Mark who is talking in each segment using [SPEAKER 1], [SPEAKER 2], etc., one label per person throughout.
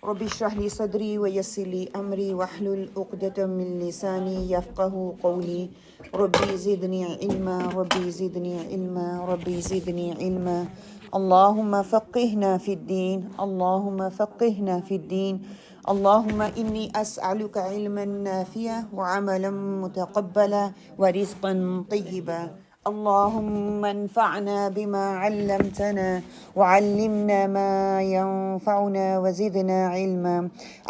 [SPEAKER 1] رب اشرح لي صدري ويسر لي أمري واحلل عقدة من لساني يفقهوا قولي ربي زدني علما ربي زدني علما ربي زدني علما اللهم فقهنا في الدين اللهم فقهنا في الدين اللهم إني أسألك علما نافعا وعملا متقبلا ورزقا طيبا اللهم انفعنا بما علمتنا وعلمنا ما ينفعنا وزدنا علما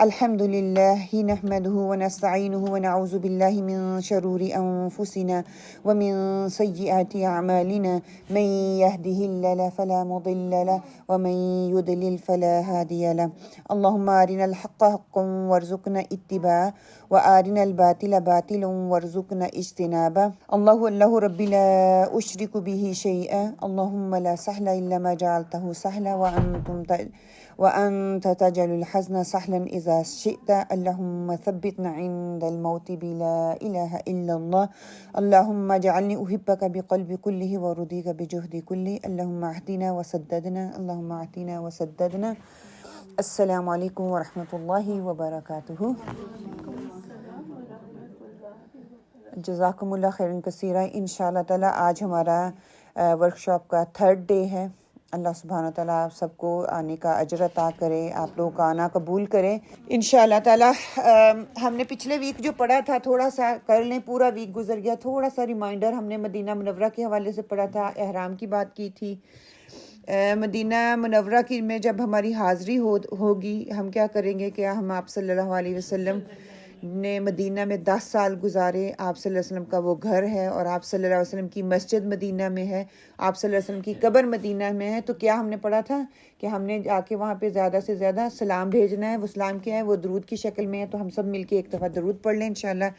[SPEAKER 1] الحمد لله نحمده ونستعينه ونعوذ بالله من شرور أنفسنا ومن سيئات أعمالنا من يهده الله فلا مضل له ومن يضلل فلا هادي له اللهم أرنا الحق حقا وارزقنا اتباعه وأرنا الباطل باطلا وارزقنا اجتنابه الله ربي لا أشرك به شيئا اللهم لا سهل إلا ما جعلته سهلا وأنت تجعل الحزن سهلا إذا شئت اللهم ثبتنا عند الموت بلا إله إلا الله اللهم اجعلني أحبك بقلب كله ورضيك بجهد كله اللهم اهدنا وسددنا اللهم اهدنا وسددنا السلام علیکم ورحمۃ اللہ وبرکاتہ۔ جزاکم اللہ خیرن کثیرہ۔ انشاءاللہ تعالیٰ آج ہمارا ورکشاپ کا 3rd ڈے ہے۔ اللہ سبحانہ تعالیٰ آپ سب کو آنے کا اجر عطا کرے، آپ لوگوں کا آنا قبول کرے انشاءاللہ تعالیٰ۔ ہم نے پچھلے ویک جو پڑھا تھا تھوڑا سا کر لیں، پورا ویک گزر گیا، تھوڑا سا ریمائنڈر ہم نے مدینہ منورہ کے حوالے سے پڑھا تھا، احرام کی بات کی تھی۔ مدینہ منورہ کی میں جب ہماری حاضری ہوگی ہم کیا کریں گے کہ ہم آپ صلی اللہ علیہ وسلم نے مدینہ میں 10 سال گزارے، آپ صلی اللہ علیہ وسلم کا وہ گھر ہے اور آپ صلی اللہ علیہ وسلم کی مسجد مدینہ میں ہے، آپ صلی اللہ علیہ وسلم کی قبر مدینہ میں ہے، تو کیا ہم نے پڑھا تھا کہ ہم نے جا کے وہاں پہ زیادہ سے زیادہ سلام بھیجنا ہے۔ وہ سلام کیا ہے؟ وہ درود کی شکل میں ہے، تو ہم سب مل کے ایک دفعہ درود پڑھ لیں انشاءاللہ۔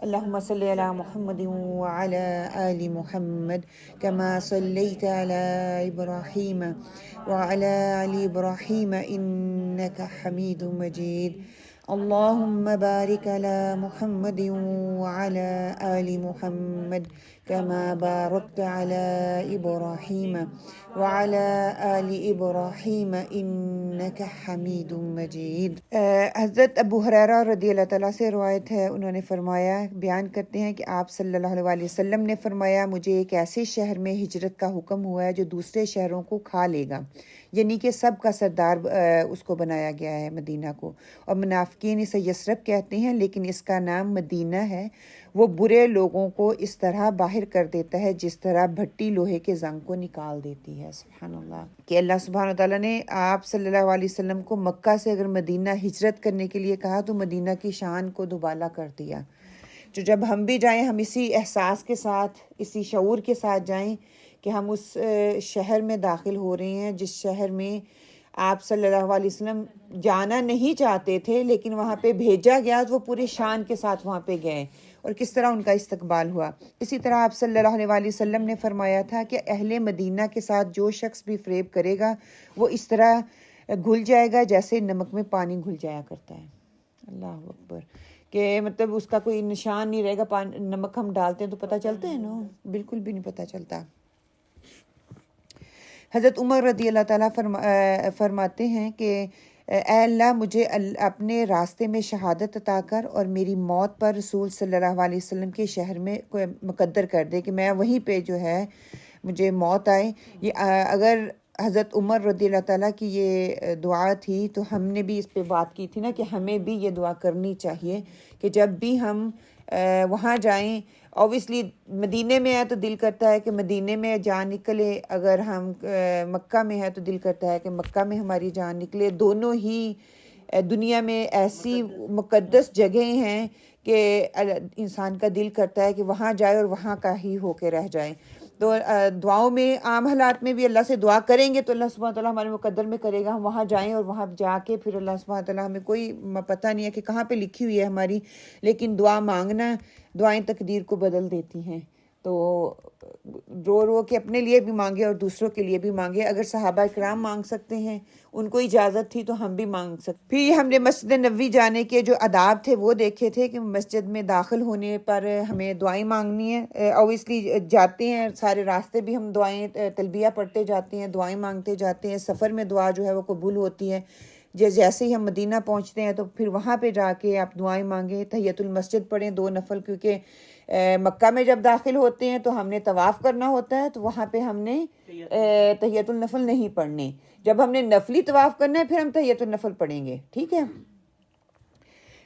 [SPEAKER 1] اللہم صلی علی محمد وعلی آل محمد کما صلیت علی ابراہیم وعلی آل ابراہیم انک حمید مجید۔ اللہم بارک علی محمد وعلی آل محمد کما بارکت علی ابراہیم وعلی آل ابراہیم انک حمید مجید۔ حضرت ابو ہریرہ رضی اللہ تعالیٰ سے روایت ہے، انہوں نے فرمایا، بیان کرتے ہیں کہ آپ صلی اللہ علیہ وسلم نے فرمایا، مجھے ایک ایسے شہر میں ہجرت کا حکم ہوا ہے جو دوسرے شہروں کو کھا لے گا، یعنی کہ سب کا سردار اس کو بنایا گیا ہے مدینہ کو، اور منافقین اسے یثرب کہتے ہیں لیکن اس کا نام مدینہ ہے۔ وہ برے لوگوں کو اس طرح باہر کر دیتا ہے جس طرح بھٹی لوہے کے زنگ کو نکال دیتی ہے۔ سبحان اللہ، کہ اللہ سبحانہ تعالیٰ نے آپ صلی اللہ علیہ وسلم کو مکہ سے اگر مدینہ ہجرت کرنے کے لیے کہا تو مدینہ کی شان کو دوبالا کر دیا۔ جو جب ہم بھی جائیں ہم اسی احساس کے ساتھ، اسی شعور کے ساتھ جائیں کہ ہم اس شہر میں داخل ہو رہے ہیں جس شہر میں آپ صلی اللہ علیہ وسلم جانا نہیں چاہتے تھے لیکن وہاں پہ بھیجا گیا، تو وہ پورے شان کے ساتھ وہاں پہ گئے اور کس طرح ان کا استقبال ہوا۔ اسی طرح آپ صلی اللہ علیہ وسلم نے فرمایا تھا کہ اہل مدینہ کے ساتھ جو شخص بھی فریب کرے گا وہ اس طرح گھل جائے گا جیسے نمک میں پانی گھل جایا کرتا ہے۔ اللہ اکبر، کہ مطلب اس کا کوئی نشان نہیں رہے گا۔ نمک ہم ڈالتے ہیں تو پتہ چلتا ہے نا، بالکل بھی نہیں پتہ چلتا۔ حضرت عمر رضی اللہ تعالیٰ فرماتے ہیں کہ اے اللہ مجھے اپنے راستے میں شہادت عطا کر اور میری موت پر رسول صلی اللہ علیہ وسلم کے شہر میں مقدر کر دے کہ میں وہیں پہ جو ہے مجھے موت آئے۔ یہ اگر حضرت عمر رضی اللہ تعالیٰ کی یہ دعا تھی تو ہم نے بھی اس پہ بات کی تھی نا کہ ہمیں بھی یہ دعا کرنی چاہیے کہ جب بھی ہم وہاں جائیں، اوبیسلی مدینے میں ہے تو دل کرتا ہے کہ مدینے میں جان نکلے، اگر ہم مکہ میں ہے تو دل کرتا ہے کہ مکہ میں ہماری جان نکلے۔ دونوں ہی دنیا میں ایسی مقدس جگہیں ہیں کہ انسان کا دل کرتا ہے کہ وہاں جائے اور وہاں کا ہی ہو کے رہ جائے۔ تو دعاؤں میں عام حالات میں بھی اللہ سے دعا کریں گے تو اللہ سبحانہ تعالیٰ ہمارے مقدر میں کرے گا، ہم وہاں جائیں اور وہاں جا کے پھر اللہ سبحانہ تعالیٰ ہمیں کوئی پتہ نہیں ہے کہ کہاں پہ لکھی ہوئی ہے ہماری، لیکن دعا مانگنا، دعائیں تقدیر کو بدل دیتی ہیں۔ تو رو رو کے اپنے لیے بھی مانگے اور دوسروں کے لیے بھی مانگے۔ اگر صحابہ کرام مانگ سکتے ہیں، ان کو اجازت تھی تو ہم بھی مانگ سکتے۔ پھر ہم نے مسجد نبوی جانے کے جو آداب تھے وہ دیکھے تھے کہ مسجد میں داخل ہونے پر ہمیں دعائیں مانگنی ہے۔ اوبیسلی جاتے ہیں سارے راستے بھی ہم دعائیں تلبیہ پڑھتے جاتے ہیں، دعائیں مانگتے جاتے ہیں۔ سفر میں دعا جو ہے وہ قبول ہوتی ہے۔ جیسے ہی ہم مدینہ پہنچتے ہیں تو پھر وہاں پہ جا کے آپ دعائیں مانگیں، تحیۃ المسجد پڑھیں 2 نفل، کیونکہ مکہ میں جب داخل ہوتے ہیں تو ہم نے طواف کرنا ہوتا ہے، تو وہاں پہ ہم نے تحیۃ النفل نہیں پڑھنے، جب ہم نے نفلی طواف کرنا ہے پھر ہم تحیۃ النفل پڑھیں گے، ٹھیک ہے۔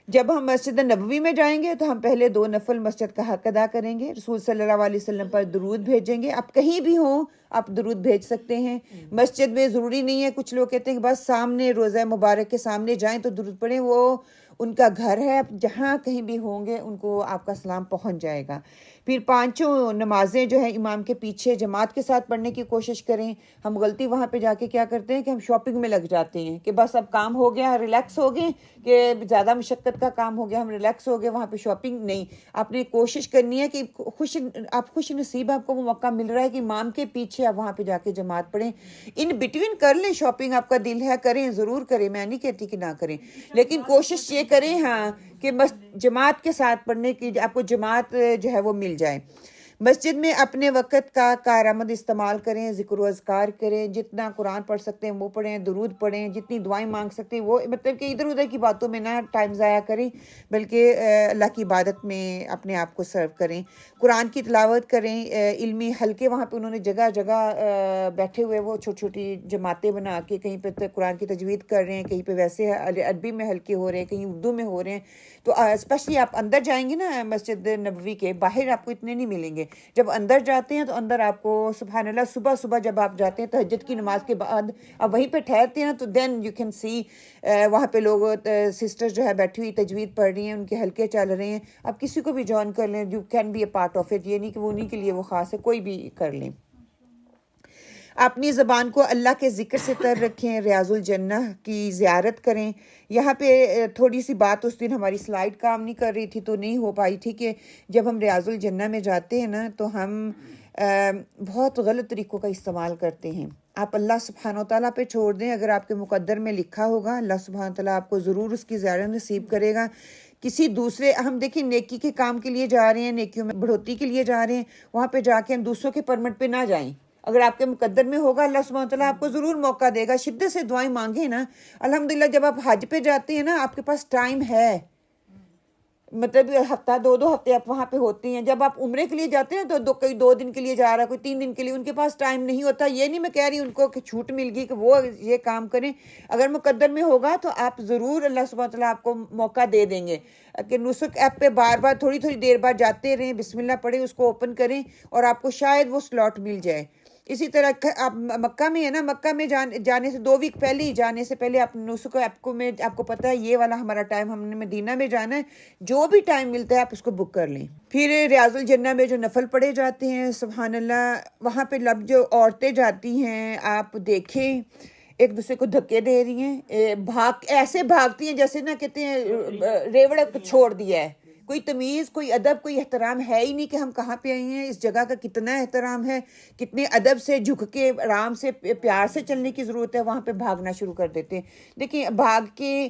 [SPEAKER 1] جب ہم مسجد نبوی میں جائیں گے تو ہم پہلے 2 نفل مسجد کا حق ادا کریں گے، رسول صلی اللہ علیہ وسلم پر درود بھیجیں گے، آپ کہیں بھی ہوں آپ درود بھیج سکتے ہیں، مسجد میں ضروری نہیں ہے، کچھ لوگ کہتے ہیں کہ بس سامنے روضہ مبارک کے سامنے جائیں تو درود پڑھیں، وہ ان کا گھر ہے، جہاں کہیں بھی ہوں گے ان کو آپ کا سلام پہنچ جائے گا۔ پھر 5 نمازیں جو ہیں امام کے پیچھے جماعت کے ساتھ پڑھنے کی کوشش کریں۔ ہم غلطی وہاں پہ جا کے کیا کرتے ہیں کہ ہم شاپنگ میں لگ جاتے ہیں کہ بس اب کام ہو گیا، ریلیکس ہو گئے، کہ زیادہ مشقت کا کام ہو گیا، ہم ریلیکس ہو گئے، وہاں پہ شاپنگ نہیں۔ آپ نے کوشش کرنی ہے کہ آپ خوش نصیب، آپ کو وہ موقع مل رہا ہے کہ امام کے پیچھے آپ وہاں پہ جا کے جماعت پڑھیں، ان بٹوین کر لیں شاپنگ، آپ کا دل ہے کریں، ضرور کریں، میں نہیں کہتی کہ نہ کریں، لیکن کوشش یہ کریں ہاں کہ بس جماعت کے ساتھ پڑھنے کی آپ کو جماعت جو ہے وہ مل جائے۔ مسجد میں اپنے وقت کا کارآمد استعمال کریں، ذکر و اذکار کریں، جتنا قرآن پڑھ سکتے ہیں وہ پڑھیں، درود پڑھیں، جتنی دعائیں مانگ سکتے ہیں وہ، مطلب کہ ادھر ادھر کی باتوں میں نہ ٹائم ضائع کریں، بلکہ اللہ کی عبادت میں اپنے آپ کو سرو کریں، قرآن کی تلاوت کریں، علمی حلقے وہاں پہ انہوں نے جگہ جگہ بیٹھے ہوئے وہ چھوٹی چھوٹی جماعتیں بنا کے، کہیں پہ قرآن کی تجوید کر رہے ہیں، کہیں پہ ویسے عربی میں حلقے ہو رہے ہیں، کہیں اردو میں ہو رہے ہیں، تو اسپیشلی آپ اندر جائیں گے نا مسجد نبوی کے، باہر آپ کو اتنے نہیں ملیں گے، جب اندر جاتے ہیں تو اندر آپ کو سبحان اللہ صبح صبح جب آپ جاتے ہیں تہجد کی نماز کے بعد آپ وہیں پہ ٹھہرتے ہیں نا، تو دین یو کین سی وہاں پہ لوگ سسٹر جو ہے بیٹھی ہوئی تجوید پڑھ رہی ہیں، ان کے حلقے چل رہے ہیں، آپ کسی کو بھی جوائن کر لیں، you can be a part of it, یہ نہیں کہ وہ انہیں کے لیے وہ خاص ہے، کوئی بھی کر لیں۔ اپنی زبان کو اللہ کے ذکر سے تر رکھیں، ریاض الجنہ کی زیارت کریں۔ یہاں پہ تھوڑی سی بات اس دن ہماری سلائیڈ کام نہیں کر رہی تھی تو نہیں ہو پائی تھی کہ جب ہم ریاض الجنہ میں جاتے ہیں نا تو ہم بہت غلط طریقوں کا استعمال کرتے ہیں۔ آپ اللہ سبحانہ و تعالیٰ پہ چھوڑ دیں، اگر آپ کے مقدر میں لکھا ہوگا اللہ سبحانہ و تعالیٰ آپ کو ضرور اس کی زیارت نصیب کرے گا۔ کسی دوسرے، ہم دیکھیں نیکی کے کام کے لیے جا رہے ہیں، نیکیوں میں بڑھوتری کے لیے جا رہے ہیں، وہاں پہ جا کے ہم دوسروں کے پرمٹ پہ نہ جائیں، اگر آپ کے مقدر میں ہوگا اللہ سبحانہ و تعالیٰ آپ کو ضرور موقع دے گا، شدت سے دعائیں مانگیں نا۔ الحمدللہ جب آپ حج پہ جاتے ہیں نا آپ کے پاس ٹائم ہے، مطلب ہفتہ 2 ہفتے آپ وہاں پہ ہوتے ہیں، جب آپ عمرے کے لیے جاتے ہیں تو کوئی 2 دن کے لیے جا رہا ہے، کوئی 3 دن کے لیے، ان کے پاس ٹائم نہیں ہوتا۔ یہ نہیں میں کہہ رہی ان کو کہ چھوٹ مل گئی کہ وہ یہ کام کریں، اگر مقدر میں ہوگا تو آپ ضرور اللہ سبحانہ تعالیٰ آپ کو موقع دے دیں گے کہ نسک ایپ پہ بار بار تھوڑی تھوڑی دیر بعد جاتے رہیں، بسم اللہ پڑھیں، اس کو اوپن کریں اور آپ کو شاید وہ سلاٹ مل جائے۔ اسی طرح آپ مکہ میں ہے نا، مکہ میں جانے سے 2 ویک پہلے ہی، جانے سے پہلے آپ نسک ایپ کو میں آپ کو پتہ ہے یہ والا ہمارا ٹائم، ہم نے مدینہ میں جانا ہے، جو بھی ٹائم ملتا ہے آپ اس کو بک کر لیں۔ پھر ریاض الجنہ میں جو نفل پڑھے جاتے ہیں سبحان اللہ، وہاں پہ جو عورتیں جاتی ہیں آپ دیکھیں ایک دوسرے کو دھکے دے رہی ہیں، ایسے بھاگتی ہیں جیسے نا کہتے ہیں ریوڑ چھوڑ دیا ہے، کوئی تمیز، کوئی ادب، کوئی احترام ہے ہی نہیں کہ ہم کہاں پہ آئے ہیں، اس جگہ کا کتنا احترام ہے، کتنے ادب سے جھک کے آرام سے پیار سے چلنے کی ضرورت ہے، وہاں پہ بھاگنا شروع کر دیتے ہیں۔ دیکھیں بھاگ کے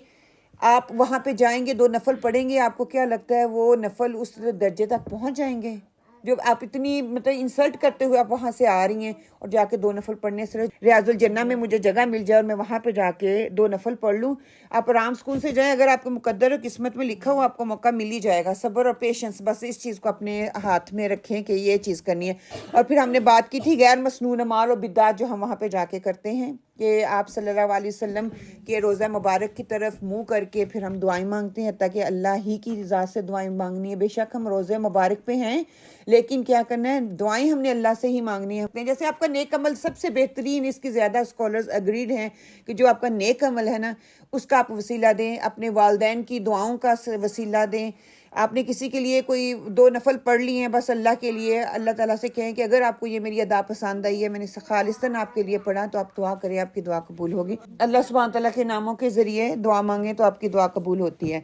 [SPEAKER 1] آپ وہاں پہ جائیں گے 2 نفل پڑھیں گے، آپ کو کیا لگتا ہے وہ نفل اس درجے تک پہنچ جائیں گے جو آپ اتنی مطلب انسلٹ کرتے ہوئے آپ وہاں سے آ رہی ہیں، اور جا کے 2 نفل پڑھنے سے ریاض الجنہ میں مجھے جگہ مل جائے اور میں وہاں پہ جا کے 2 نفل پڑھ لوں، آپ آرام سکون سے جائیں، اگر آپ کو مقدر اور قسمت میں لکھا ہو آپ کو موقع مل ہی جائے گا۔ صبر اور پیشنس، بس اس چیز کو اپنے ہاتھ میں رکھیں کہ یہ چیز کرنی ہے۔ اور پھر ہم نے بات کی تھی غیر مسنون اعمال اور بدعات جو ہم وہاں پہ جا کے کرتے ہیں، کہ آپ صلی اللہ علیہ وسلم کے روضہ مبارک کی طرف منہ کر کے پھر ہم دعائیں مانگتے ہیں، تاکہ اللہ ہی کی رضا سے دعائیں مانگنی ہے۔ بے شک ہم روضہ مبارک پہ ہیں لیکن کیا کرنا ہے، دعائیں ہم نے اللہ سے ہی مانگنی ہیں۔ جیسے آپ کا نیک عمل سب سے بہترین، اس کی زیادہ اسکالرز اگریڈ ہیں کہ جو آپ کا نیک عمل ہے نا اس کا آپ وسیلہ دیں، اپنے والدین کی دعاؤں کا وسیلہ دیں۔ آپ نے کسی کے لیے کوئی 2 نفل پڑھ لی ہیں بس اللہ کے لیے، اللہ تعالیٰ سے کہیں کہ اگر آپ کو یہ میری ادا پسند آئی ہے، میں نے خالصتاً آپ کے لیے پڑھا، تو آپ دعا کریں، آپ کی دعا قبول ہوگی۔ اللہ سبحانہ تعالیٰ کے ناموں کے ذریعے دعا مانگیں تو آپ کی دعا قبول ہوتی ہے۔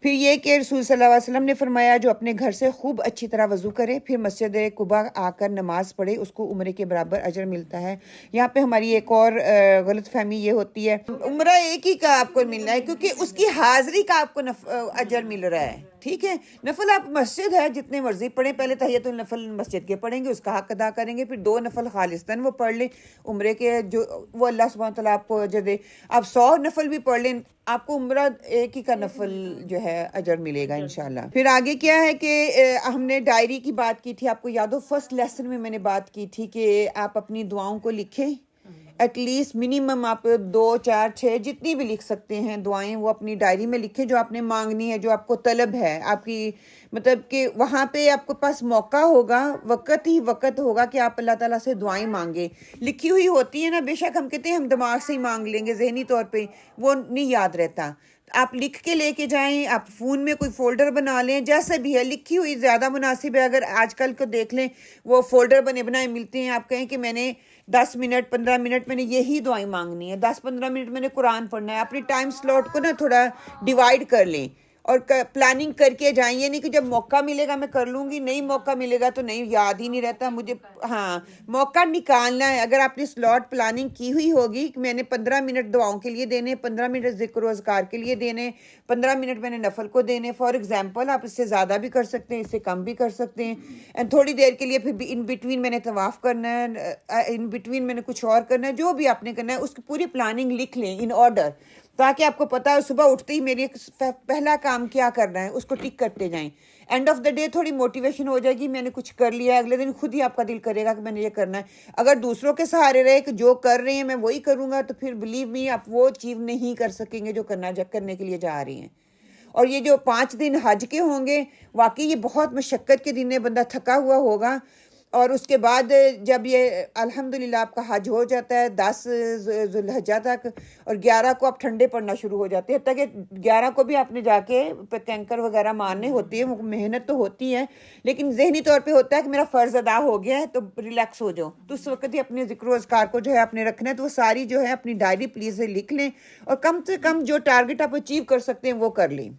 [SPEAKER 1] پھر یہ کہ رسول صلی اللہ علیہ وسلم نے فرمایا جو اپنے گھر سے خوب اچھی طرح وضو کرے پھر مسجد قباء آ کر نماز پڑھے اس کو عمرے کے برابر اجر ملتا ہے۔ یہاں پہ ہماری ایک اور غلط فہمی یہ ہوتی ہے، عمرہ ایک ہی کا آپ کو ملنا ہے کیونکہ اس کی حاضری کا آپ کو اجر مل رہا ہے، ٹھیک ہے، نفل آپ مسجد ہے جتنے مرضی پڑھیں، پہلے تحیۃ النفل مسجد کے پڑھیں گے، اس کا حق ادا کریں گے، پھر 2 نفل خالصتاً وہ پڑھ لیں عمرے کے، جو وہ اللہ سبحانہ تعالیٰ آپ کو اجر دے. آپ 100 نفل بھی پڑھ لیں، آپ کو عمرہ ایک ہی کا نفل جو ہے اجر ملے گا انشاءاللہ. پھر آگے کیا ہے کہ ہم نے ڈائری کی بات کی تھی، آپ کو یاد ہو فرسٹ لیسن میں میں نے بات کی تھی کہ آپ اپنی دعاؤں کو لکھیں، ایٹ لیسٹ منیمم آپ 2 4 6 جتنی بھی لکھ سکتے ہیں دعائیں، وہ اپنی ڈائری میں لکھیں جو آپ نے مانگنی ہے، جو آپ کو طلب ہے آپ کی، مطلب کہ وہاں پہ آپ کے پاس موقع ہوگا، وقت ہی وقت ہوگا کہ آپ اللہ تعالیٰ سے دعائیں مانگیں. لکھی ہوئی ہوتی ہیں نا، بے شک ہم کہتے ہیں ہم دماغ سے ہی مانگ لیں گے ذہنی طور پہ، وہ نہیں یاد رہتا. آپ لکھ کے لے کے جائیں، آپ فون میں کوئی فولڈر بنا لیں، جیسا بھی ہے لکھی ہوئی زیادہ مناسب ہے. اگر آج کل کو دیکھ لیں وہ فولڈر بنے بنائے ملتے ہیں، آپ کہیں کہ میں نے 10 منٹ 15 منٹ میں نے یہی دعائیں مانگنی ہے، 10 15 منٹ میں نے قرآن پڑھنا ہے. اپنی ٹائم سلاٹ کو نا تھوڑا ڈیوائڈ کر لیں اور پلاننگ کر کے جائیں. یہ نہیں کہ جب موقع ملے گا میں کر لوں گی، نہیں موقع ملے گا تو نہیں، یاد ہی نہیں رہتا مجھے. ہاں، موقع نکالنا ہے. اگر آپ نے سلاٹ پلاننگ کی ہوئی ہوگی کہ میں نے 15 منٹ دعاؤں کے لیے دینے، 15 منٹ ذکر و اذکار کے لیے دینے، 15 منٹ میں نے نفل کو دینے، فار ایگزامپل آپ اس سے زیادہ بھی کر سکتے ہیں، اس سے کم بھی کر سکتے ہیں. اینڈ تھوڑی دیر کے لیے پھر بھی ان بٹوین میں نے طواف کرنا ہے، ان بٹوین میں نے کچھ اور کرنا ہے، جو بھی آپ نے کرنا ہے اس کی پوری پلاننگ لکھ لیں ان آرڈر، تاکہ آپ کو پتا ہے صبح اٹھتے ہی میری پہلا کام کیا کرنا ہے، اس کو ٹک کرتے جائیں. اینڈ آف دا ڈے تھوڑی موٹیویشن ہو جائے گی، میں نے کچھ کر لیا ہے، اگلے دن خود ہی آپ کا دل کرے گا کہ میں نے یہ کرنا ہے. اگر دوسروں کے سہارے رہے کہ جو کر رہے ہیں میں وہی کروں گا، تو پھر بلیو می آپ وہ چیز نہیں کر سکیں گے جو کرنے کے لیے جا رہی ہیں. اور یہ جو 5 دن حج کے ہوں گے، واقعی یہ بہت مشقت کے دن ہے، بندہ تھکا ہوا ہوگا. اور اس کے بعد جب یہ الحمدللہ آپ کا حج ہو جاتا ہے 10 ذوالحجہ تک، اور 11 کو آپ ٹھنڈے پڑنا شروع ہو جاتے ہیں، تاکہ 11 کو بھی آپ نے جا کے کینکر وغیرہ مارنے ہوتی ہے. وہ محنت تو ہوتی ہے، لیکن ذہنی طور پہ ہوتا ہے کہ میرا فرض ادا ہو گیا ہے تو ریلیکس ہو جاؤ. تو اس وقت ہی اپنے ذکر و اذکار کو جو ہے آپ نے رکھنا ہے. تو وہ ساری جو ہے اپنی ڈائری پلیز لکھ لیں، اور کم سے کم جو ٹارگٹ آپ اچیو کر سکتے ہیں وہ کر لیں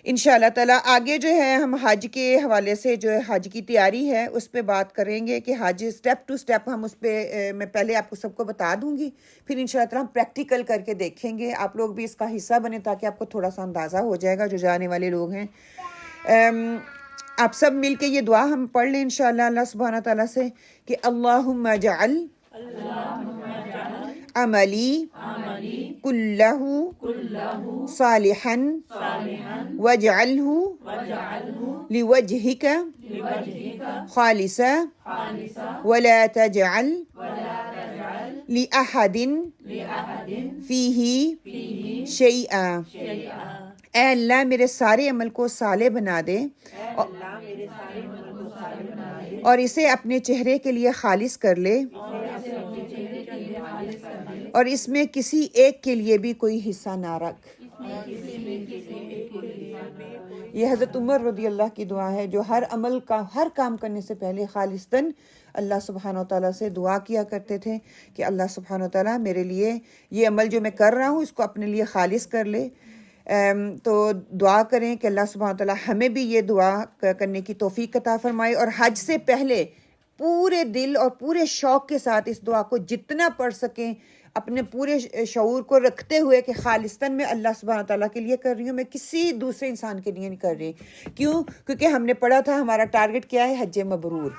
[SPEAKER 1] انشاءاللہ تعالیٰ. آگے جو ہے ہم حج کے حوالے سے جو ہے حج کی تیاری ہے اس پہ بات کریں گے کہ حج سٹیپ ٹو سٹیپ ہم اس پہ میں پہلے آپ کو سب کو بتا دوں گی، پھر انشاءاللہ تعالیٰ ہم پریکٹیکل کر کے دیکھیں گے. آپ لوگ بھی اس کا حصہ بنیں تاکہ آپ کو تھوڑا سا اندازہ ہو جائے گا جو جانے والے لوگ ہیں. آپ سب مل کے یہ دعا ہم پڑھ لیں انشاءاللہ اللہ سبحانہ تعالیٰ سے کہ اللہم اجعل عملی کلہ صالحا واجعلہ لوجہک خالصا ولا تجعل لأحد فیہ شیئا. اے اللہ میرے سارے عمل کو صالح بنا دے اور اسے اپنے چہرے کے لیے خالص کر لے، اور اس میں کسی ایک کے لیے بھی کوئی حصہ نہ رکھ. یہ حضرت عمر رضی اللہ کی دعا ہے، جو ہر کام کرنے سے پہلے خالصتاً اللہ سبحانہ و تعالیٰ سے دعا کیا کرتے تھے کہ اللہ سبحانہ و تعالیٰ میرے لیے یہ عمل جو میں کر رہا ہوں اس کو اپنے لیے خالص کر لے. تو دعا کریں کہ اللہ سبحانہ و تعالیٰ ہمیں بھی یہ دعا کرنے کی توفیق عطا فرمائے. اور حج سے پہلے پورے دل اور پورے شوق کے ساتھ اس دعا کو جتنا پڑھ سکیں، اپنے پورے شعور کو رکھتے ہوئے کہ خالصتاً میں اللہ سبحانہ تعالیٰ کے لیے کر رہی ہوں، میں کسی دوسرے انسان کے لیے نہیں کر رہی. کیوں؟ کیونکہ ہم نے پڑھا تھا ہمارا ٹارگٹ کیا ہے، حج مبرور.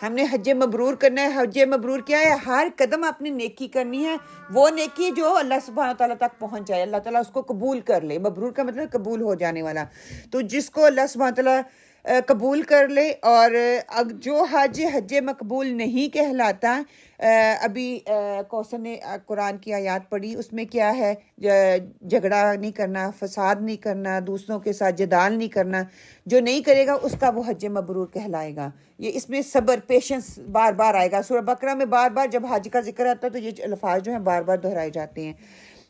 [SPEAKER 1] ہم نے حج مبرور کرنا ہے. حج مبرور کیا ہے؟ ہر قدم اپنی نیکی کرنی ہے، وہ نیکی جو اللہ سبحانہ تعالیٰ تک پہنچ جائے، اللہ تعالیٰ اس کو قبول کر لے. مبرور کا مطلب قبول ہو جانے والا. تو جس کو اللہ سبحانہ تعالیٰ قبول کر لے. اور جو حج مقبول نہیں کہلاتا، ابھی کوثر نے قرآن کی آیات پڑھی، اس میں کیا ہے، جھگڑا نہیں کرنا، فساد نہیں کرنا، دوسروں کے ساتھ جدال نہیں کرنا. جو نہیں کرے گا اس کا وہ حج مبرور کہلائے گا. یہ اس میں صبر، پیشنس بار بار آئے گا. سورہ بقرہ میں بار بار جب حج کا ذکر آتا ہے تو یہ الفاظ جو ہیں بار بار دہرائے جاتے ہیں.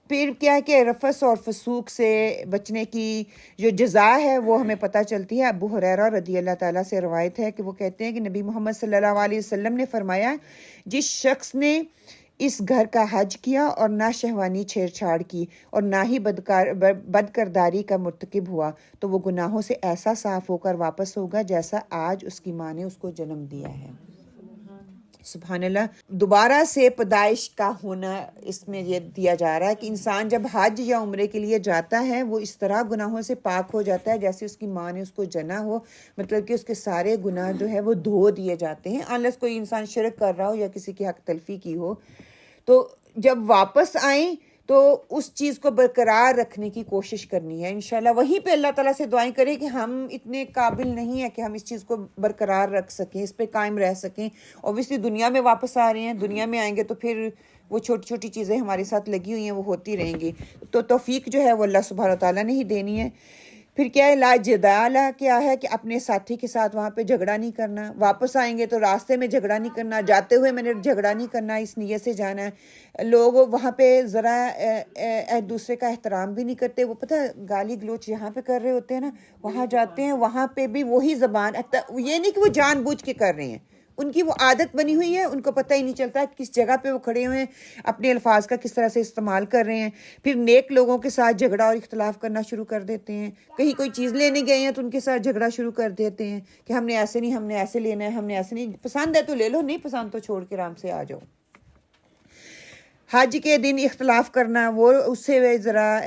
[SPEAKER 1] پھر کیا ہے کہ رفث اور فسوق سے بچنے کی جو جزا ہے وہ ہمیں پتہ چلتی ہے. ابو ہریرہ رضی اللہ تعالیٰ سے روایت ہے کہ وہ کہتے ہیں کہ نبی محمد صلی اللہ علیہ وسلم نے فرمایا، جس شخص نے اس گھر کا حج کیا اور نہ شہوانی چھیڑ چھاڑ کی اور نہ ہی بدکرداری کا مرتکب ہوا، تو وہ گناہوں سے ایسا صاف ہو کر واپس ہوگا جیسا آج اس کی ماں نے اس کو جنم دیا ہے. سبحان اللہ. دوبارہ سے پیدائش کا ہونا اس میں یہ دیا جا رہا ہے کہ انسان جب حج یا عمرے کے لیے جاتا ہے وہ اس طرح گناہوں سے پاک ہو جاتا ہے جیسے اس کی ماں نے اس کو جنا ہو. مطلب کہ اس کے سارے گناہ جو ہے وہ دھو دیے جاتے ہیں، انلیس کوئی انسان شرک کر رہا ہو یا کسی کی حق تلفی کی ہو. تو جب واپس آئیں تو اس چیز کو برقرار رکھنے کی کوشش کرنی ہے انشاءاللہ. وہیں پہ اللہ تعالیٰ سے دعائیں کریں کہ ہم اتنے قابل نہیں ہیں کہ ہم اس چیز کو برقرار رکھ سکیں، اس پہ قائم رہ سکیں. اوبویسلی دنیا میں واپس آ رہے ہیں، دنیا میں آئیں گے تو پھر وہ چھوٹی چھوٹی چیزیں ہمارے ساتھ لگی ہوئی ہیں وہ ہوتی رہیں گی. تو توفیق جو ہے وہ اللہ سبحانہ تعالیٰ نے ہی دینی ہے. پھر کیا ہے لا جدالہ، کیا ہے کہ اپنے ساتھی کے ساتھ وہاں پہ جھگڑا نہیں کرنا. واپس آئیں گے تو راستے میں جھگڑا نہیں کرنا، جاتے ہوئے میں نے جھگڑا نہیں کرنا، اس نیت سے جانا ہے. لوگ وہاں پہ ذرا ایک دوسرے کا احترام بھی نہیں کرتے. وہ پتہ گالی گلوچ یہاں پہ کر رہے ہوتے ہیں نا، وہاں جاتے ہیں وہاں پہ بھی وہی زبان. یہ نہیں کہ وہ جان بوجھ کے کر رہے ہیں، ان کی وہ عادت بنی ہوئی ہے، ان کو پتہ ہی نہیں چلتا کس جگہ پہ وہ کھڑے ہوئے ہیں، اپنے الفاظ کا کس طرح سے استعمال کر رہے ہیں. پھر نیک لوگوں کے ساتھ جھگڑا اور اختلاف کرنا شروع کر دیتے ہیں. کہیں کوئی چیز لینے گئے ہیں تو ان کے ساتھ جھگڑا شروع کر دیتے ہیں کہ ہم نے ایسے نہیں، ہم نے ایسے لینا ہے، ہم نے ایسے نہیں. پسند ہے تو لے لو، نہیں پسند تو چھوڑ کے آرام سے آ جاؤ. حج کے دن اختلاف کرنا، وہ اس سے ذرا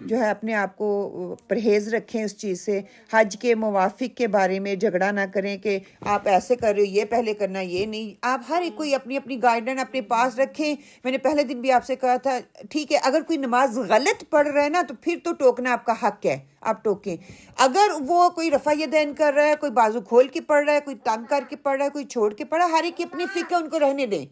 [SPEAKER 1] جو ہے اپنے آپ کو پرہیز رکھیں اس چیز سے. حج کے موافق کے بارے میں جھگڑا نہ کریں کہ آپ ایسے کر رہے ہو، یہ پہلے کرنا، یہ نہیں. آپ ہر ایک کوئی اپنی اپنی گائیڈ لائن اپنے پاس رکھیں. میں نے پہلے دن بھی آپ سے کہا تھا ٹھیک ہے اگر کوئی نماز غلط پڑھ رہا ہے نا تو پھر تو ٹوکنا آپ کا حق ہے، آپ ٹوکیں. اگر وہ کوئی رفع یدین کر رہا ہے، کوئی بازو کھول کے پڑھ رہا ہے، کوئی تنگ کر کے پڑھ رہا ہے، کوئی چھوڑ کے پڑھ رہا ہے، ہر ایک کی اپنی فکر، ان کو رہنے دیں.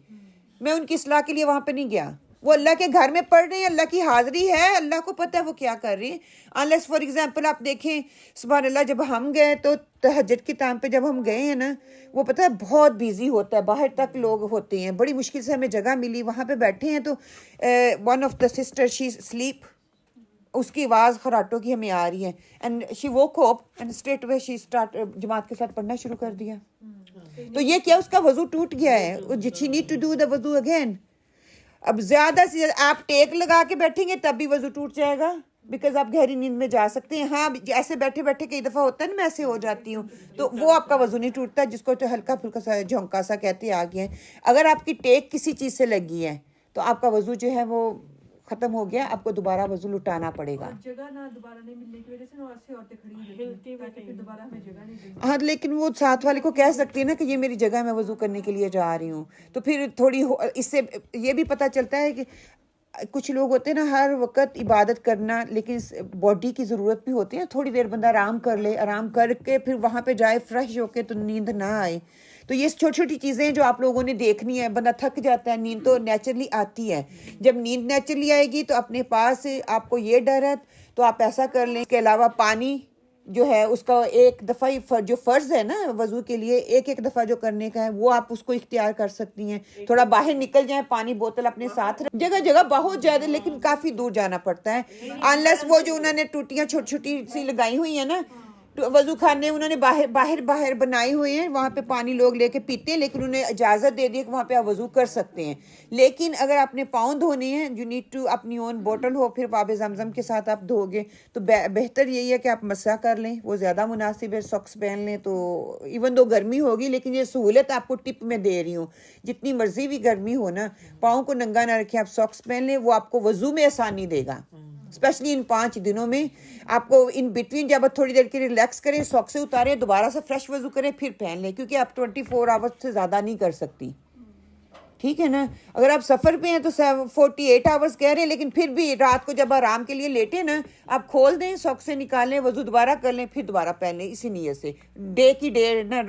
[SPEAKER 1] میں ان کی اصلاح کے لیے وہاں پہ نہیں گیا. وہ اللہ کے گھر میں پڑھ رہے ہیں، اللہ کی حاضری ہے، اللہ کو پتہ ہے وہ کیا کر رہے ہیں. انلیس فار ایگزامپل آپ دیکھیں سبحان اللہ، جب ہم گئے تو تہجد کے ٹائم پہ جب ہم گئے ہیں نا، وہ پتہ ہے بہت بیزی ہوتا ہے، باہر تک لوگ ہوتے ہیں. بڑی مشکل سے ہمیں جگہ ملی، وہاں پہ بیٹھے ہیں تو one of the sister she sleep, اس کی آواز خراٹوں کی ہمیں آ رہی ہے. And she woke up and straight away she start جماعت کے ساتھ پڑھنا شروع کر دیا. تو یہ کیا، اس کا وضو ٹوٹ گیا ہے. شی نیڈ ٹو ڈو دا وضو اگین. اب زیادہ سے زیادہ آپ ٹیک لگا کے بیٹھیں گے تب بھی وضو ٹوٹ جائے گا، بیکاز آپ گہری نیند میں جا سکتے ہیں. ہاں ایسے بیٹھے بیٹھے کئی دفعہ ہوتا ہے نا، میں ایسے ہو جاتی ہوں تو وہ آپ کا وضو نہیں ٹوٹتا، جس کو تو ہلکا پھلکا سا جھونکا سا کہتے آ گیا ہے. اگر آپ کی ٹیک کسی چیز سے لگی ہے تو آپ کا وضو جو ہے وہ ختم ہو گیا، آپ کو دوبارہ وضو لٹانا پڑے گا.
[SPEAKER 2] جگہ نہ دوبارہ نہیں ملنے کی وجہ سے نا ایسے عورتیں کھڑی ہوتی ہیں تاکہ پھر دوبارہ ہمیں جگہ نہیں دیں.
[SPEAKER 1] ہاں لیکن وہ ساتھ والے کو کہہ سکتی ہے نا کہ یہ میری جگہ ہے، میں وضو کرنے کے لیے جا رہی ہوں. تو پھر تھوڑی اس سے یہ بھی پتہ چلتا ہے کہ کچھ لوگ ہوتے ہیں نا ہر وقت عبادت کرنا، لیکن باڈی کی ضرورت بھی ہوتی ہے. تھوڑی دیر بندہ آرام کر لے، آرام کر کے پھر وہاں پہ جائے فریش ہو کے تو نیند نہ آئے. تو یہ چھوٹی چھوٹی چیزیں جو آپ لوگوں نے دیکھنی ہے. بندہ تھک جاتا ہے، نیند تو نیچرلی آتی ہے. جب نیند نیچرلی آئے گی تو اپنے پاس آپ کو یہ ڈر ہے تو آپ ایسا کر لیں. اس کے علاوہ پانی جو ہے اس کا ایک دفعہ جو فرض ہے نا وضو کے لیے، ایک ایک دفعہ جو کرنے کا ہے وہ آپ اس کو اختیار کر سکتی ہیں. تھوڑا باہر نکل جائیں، پانی بوتل اپنے ساتھ رکھ. جگہ جگہ بہت زیادہ لیکن کافی دور جانا پڑتا ہے. انلیس وہ جو انہوں نے ٹوٹیاں چھوٹی چھوٹی سی لگائی ہوئی ہیں نا وضو خانے، انہوں نے باہر بنائی ہوئی ہیں، وہاں پہ پانی لوگ لے کے پیتے ہیں، لیکن انہیں اجازت دے دی کہ وہاں پہ آپ وضو کر سکتے ہیں. لیکن اگر آپ نے پاؤں دھونے ہیں، یو نیڈ ٹو اپنی اون بوٹل ہو، پھر آب زمزم کے ساتھ آپ دھو گے تو بہتر یہی ہے کہ آپ مسح کر لیں، وہ زیادہ مناسب ہے. ساکس پہن لیں تو ایون دو گرمی ہوگی لیکن یہ سہولت آپ کو ٹپ میں دے رہی ہوں. جتنی مرضی بھی گرمی ہو نا، پاؤں کو ننگا نہ رکھیں، آپ ساکس پہن لیں، وہ آپ کو وضو میں آسانی دے گا. اسپیشلی ان 5 دنوں میں آپ کو ان بٹوین جب آپ تھوڑی دیر کے ریلیکس کریں، ساکس سے اتاریں، دوبارہ سے فریش وضو کریں، پھر پہن لیں، کیونکہ آپ 24 آورس سے زیادہ نہیں کر سکتی. ٹھیک ہے نا. اگر آپ سفر پہ ہیں تو 48 آورس کہہ رہے ہیں، لیکن پھر بھی رات کو جب آرام کے لیے لیٹیں نا، آپ کھول دیں، ساکس سے نکالیں، وضو دوبارہ کر لیں، پھر دوبارہ پہن لیں. اسی نیت سے ڈے کی ڈے نا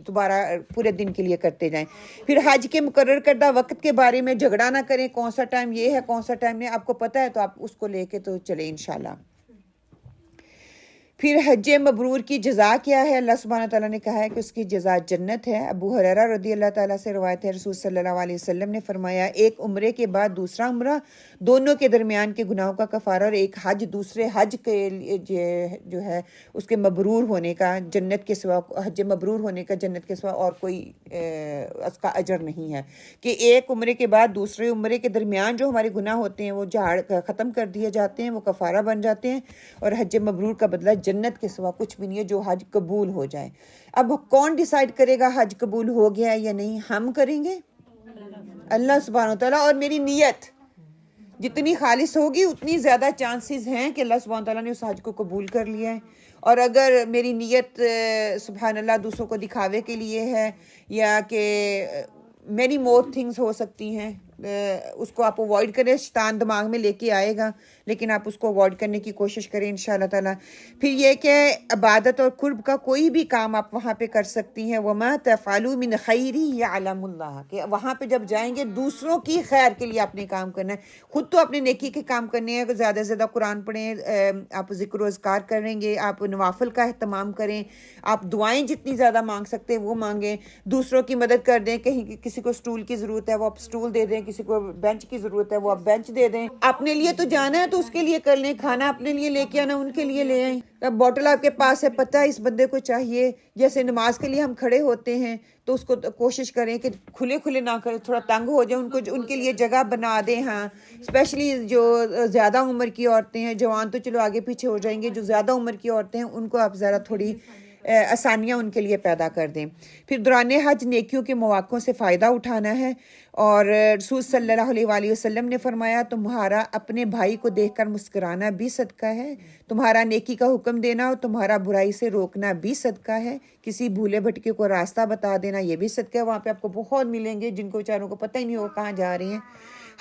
[SPEAKER 1] دوبارہ پورے دن کے لیے کرتے جائیں. پھر حج کے مقرر کردہ وقت کے بارے میں جھگڑا نہ کریں، کون سا ٹائم یہ ہے کون سا ٹائم نہیں، آپ کو پتہ ہے تو آپ اس کو لے کے تو چلیں انشاءاللہ. پھر حج مبرور کی جزا کیا ہے؟ اللہ سبحانہ تعالیٰ نے کہا ہے کہ اس کی جزا جنت ہے. ابو ہریرہ رضی اللہ تعالیٰ سے روایت ہے، رسول صلی اللہ علیہ وسلم نے فرمایا، ایک عمرے کے بعد دوسرا عمرہ، دونوں کے درمیان کے گناہوں کا کفارہ، اور ایک حج دوسرے حج کے جو ہے اس کے مبرور ہونے کا جنت کے سوا، حج مبرور ہونے کا جنت کے سوا اور کوئی اس کا اجر نہیں ہے. کہ ایک عمرے کے بعد دوسرے عمرے کے درمیان جو ہمارے گناہ ہوتے ہیں وہ جھاڑ ختم کر دیے جاتے ہیں، وہ کفارہ بن جاتے ہیں، اور حج مبرور کا بدلہ جنت کے سوا کچھ بھی نہیں ہے جو حج قبول ہو جائے. اب کون ڈیسائیڈ کرے گا حج قبول ہو گیا یا نہیں؟ ہم کریں گے، اللہ سبحانہ تعالیٰ. اور میری نیت جتنی خالص ہوگی اتنی زیادہ چانسز ہیں کہ اللہ سبحانہ تعالیٰ نے اس حج کو قبول کر لیا ہے. اور اگر میری نیت سبحان اللہ دوسروں کو دکھاوے کے لیے ہے یا کہ مینی مور تھنگز ہو سکتی ہیں، اس کو آپ اوائڈ کریں. شیطان دماغ میں لے کے آئے گا لیکن آپ اس کو اوائڈ کرنے کی کوشش کریں انشاءاللہ تعالیٰ. پھر یہ کہ عبادت اور قرب کا کوئی بھی کام آپ وہاں پہ کر سکتی ہیں. وَمَا تَفْعَلُوا مِنْ خَيْرٍ يَعْلَمُ اللَّهُ، کہ وہاں پہ جب جائیں گے دوسروں کی خیر کے لیے آپ نے کام کرنا ہے. خود تو اپنے نیکی کے کام کرنے ہیں، زیادہ سے زیادہ قرآن پڑھیں، آپ ذکر و اذکار کریں گے، آپ نوافل کا اہتمام کریں، آپ دعائیں جتنی زیادہ مانگ سکتے ہیں وہ مانگیں، دوسروں کی مدد کر دیں. کہیں کسی کو سٹول کی ضرورت ہے وہ آپ سٹول دے دیں، کسی کو بینچ کی ضرورت ہے وہ آپ بینچ دے دیں. اپنے لیے تو جانا ہے تو اس کے لیے کر لیں، کھانا اپنے لیے لے کے آنا ان کے لیے لے آئیں. اب بوٹل آپ کے پاس ہے، پتہ ہے اس بندے کو چاہیے، جیسے نماز کے لیے ہم کھڑے ہوتے ہیں تو اس کو کوشش کریں کہ کھلے کھلے نہ کریں، تھوڑا تنگ ہو جائے، ان کے لیے جگہ بنا دیں. ہاں اسپیشلی جو زیادہ عمر کی عورتیں ہیں، جوان تو چلو آگے پیچھے ہو جائیں گے، جو زیادہ عمر کی عورتیں ہیں ان کو آپ ذرا تھوڑی آسانیاں ان کے لیے پیدا کر دیں. پھر دوران حج نیکیوں کے مواقعوں سے فائدہ اٹھانا ہے. اور رسول صلی اللہ علیہ وآلہ وسلم نے فرمایا تمہارا اپنے بھائی کو دیکھ کر مسکرانا بھی صدقہ ہے، تمہارا نیکی کا حکم دینا اور تمہارا برائی سے روکنا بھی صدقہ ہے، کسی بھولے بھٹکے کو راستہ بتا دینا یہ بھی صدقہ ہے. وہاں پہ آپ کو بہت ملیں گے جن کو بیچاروں کو پتہ ہی نہیں ہوگا کہاں جا رہے ہیں.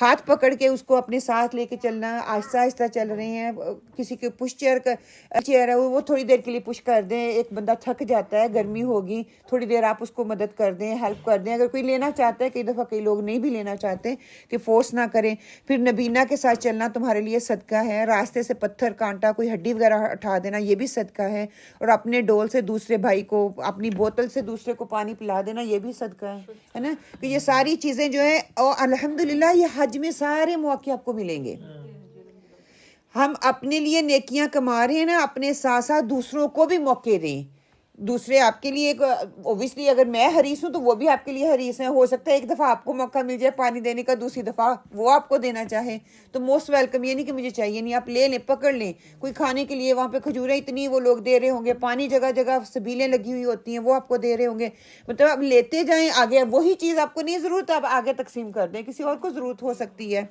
[SPEAKER 1] ہاتھ پکڑ کے اس کو اپنے ساتھ لے کے چلنا، آہستہ آہستہ چل رہے ہیں. کسی کے پش چیئر ہے وہ تھوڑی دیر کے لیے پش کر دیں، ایک بندہ تھک جاتا ہے، گرمی ہوگی، تھوڑی دیر آپ اس کو مدد کر دیں، ہیلپ کر دیں. اگر کوئی لینا چاہتا ہے، کئی دفعہ کئی لوگ نہیں بھی لینا چاہتے، کہ فورس نہ کریں. پھر نبینا کے ساتھ چلنا تمہارے لیے صدقہ ہے. راستے سے پتھر کانٹا کوئی ہڈی وغیرہ اٹھا دینا یہ بھی صدقہ ہے. اور اپنے ڈول سے دوسرے بھائی کو، اپنی بوتل سے دوسرے کو پانی پلا دینا یہ بھی صدقہ ہے نا. کہ یہ ساری چیزیں جو ہیں، اور الحمدللہ یہ حج میں سارے مواقع آپ کو ملیں گے. ہم اپنے لیے نیکیاں کما رہے ہیں نا، اپنے ساتھ ساتھ دوسروں کو بھی موقع دیں. دوسرے آپ کے لیے اوبیسلی اگر میں حریص ہوں تو وہ بھی آپ کے لیے حریص ہیں. ہو سکتا ہے ایک دفعہ آپ کو موقع مل جائے پانی دینے کا، دوسری دفعہ وہ آپ کو دینا چاہے تو موسٹ ویلکم. یہ نہیں کہ مجھے چاہیے نہیں، آپ لے لیں، پکڑ لیں. کوئی کھانے کے لیے وہاں پہ کھجوریں اتنی وہ لوگ دے رہے ہوں گے، پانی جگہ جگہ سبیلیں لگی ہوئی ہوتی ہیں وہ آپ کو دے رہے ہوں گے. مطلب آپ لیتے جائیں آگے. وہی چیز آپ کو نہیں ضرورت آپ آگے تقسیم کر دیں، کسی اور کو ضرورت ہو سکتی ہے.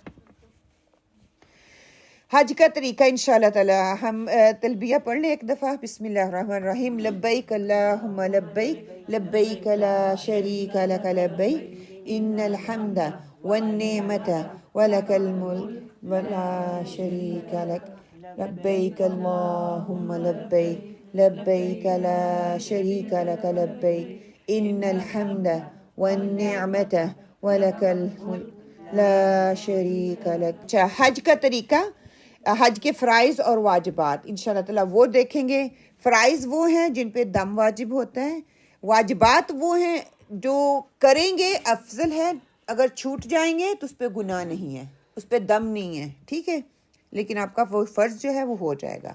[SPEAKER 1] حج کا طریقہ انشاءاللہ تعالی ہم تلبیہ پڑھ لیں ایک دفعہ. بسم اللہ الرحمن الرحیم. لبیک اللہم لبیک، لبیک لا شریک لک لبیک، ان الحمد والنعمت ولک الملک ولا شریک لک، لبیک اللہم لبیک، لبیک لا شریک لک لبیک، ان الحمد والنعمت ولک الملک لا شریک لک. اچھا، حج کا طریقہ، حج کے فرائض اور واجبات انشاءاللہ تعالیٰ وہ دیکھیں گے. فرائض وہ ہیں جن پہ دم واجب ہوتا ہے، واجبات وہ ہیں جو کریں گے افضل ہے، اگر چھوٹ جائیں گے تو اس پہ گناہ نہیں ہے، اس پہ دم نہیں ہے، ٹھیک ہے، لیکن آپ کا وہ فرض جو ہے وہ ہو جائے گا.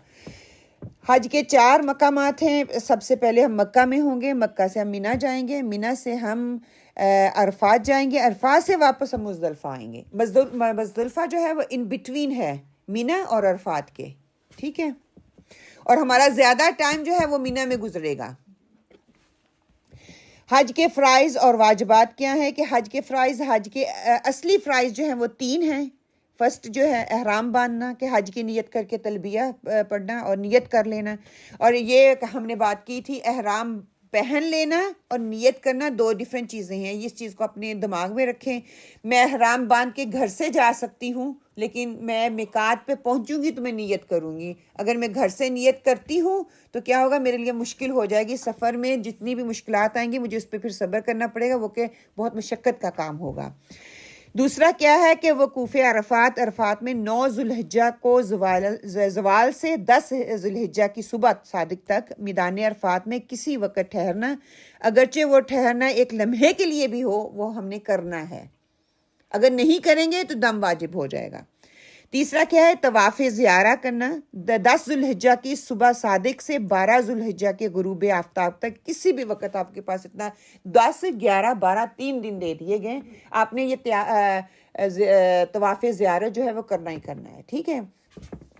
[SPEAKER 1] حج کے 4 مقامات ہیں. سب سے پہلے ہم مکہ میں ہوں گے، مکہ سے ہم منی جائیں گے، منی سے ہم عرفات جائیں گے، عرفات سے واپس ہم مزدلفہ آئیں گے. مزدلفہ جو ہے وہ ان بٹوین ہے منی اور عرفات کے، ٹھیک ہے. اور ہمارا زیادہ ٹائم جو ہے وہ منی میں گزرے گا. حج کے فرائض اور واجبات کیا ہیں؟ کہ حج کے فرائض، حج کے اصلی فرائض جو ہیں وہ 3 ہیں. فرسٹ جو ہے احرام باندھنا، کہ حج کی نیت کر کے تلبیہ پڑھنا اور نیت کر لینا. اور یہ ہم نے بات کی تھی، احرام پہن لینا اور نیت کرنا 2 ڈیفرنٹ چیزیں ہیں. اس چیز کو اپنے دماغ میں رکھیں. میں احرام باندھ کے گھر سے جا سکتی ہوں، لیکن میں میقات پہ پہنچوں گی تو میں نیت کروں گی. اگر میں گھر سے نیت کرتی ہوں تو کیا ہوگا، میرے لیے مشکل ہو جائے گی. سفر میں جتنی بھی مشکلات آئیں گی مجھے اس پہ پھر صبر کرنا پڑے گا، وہ کہ بہت مشقت کا کام ہوگا. دوسرا کیا ہے کہ وقوف عرفات، عرفات میں 9 ذوالحجہ کو زوال سے 10 ذوالحجہ کی صبح صادق تک میدان عرفات میں کسی وقت ٹھہرنا، اگرچہ وہ ٹھہرنا ایک لمحے کے لیے بھی ہو، وہ ہم نے کرنا ہے. اگر نہیں کریں گے تو دم واجب ہو جائے گا. تیسرا کیا ہے، طواف زیارہ کرنا. 10 ذوالحجہ کی صبح صادق سے 12 ذوالحجہ کے غروب آفتاب تک کسی بھی وقت آپ کے پاس اتنا 10 11 12 3 دن دے دیے گئے، آپ نے یہ طواف زیارت جو ہے وہ کرنا ہی کرنا ہے، ٹھیک ہے.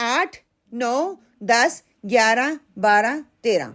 [SPEAKER 1] 8, 9, 10, 11, 12, 13,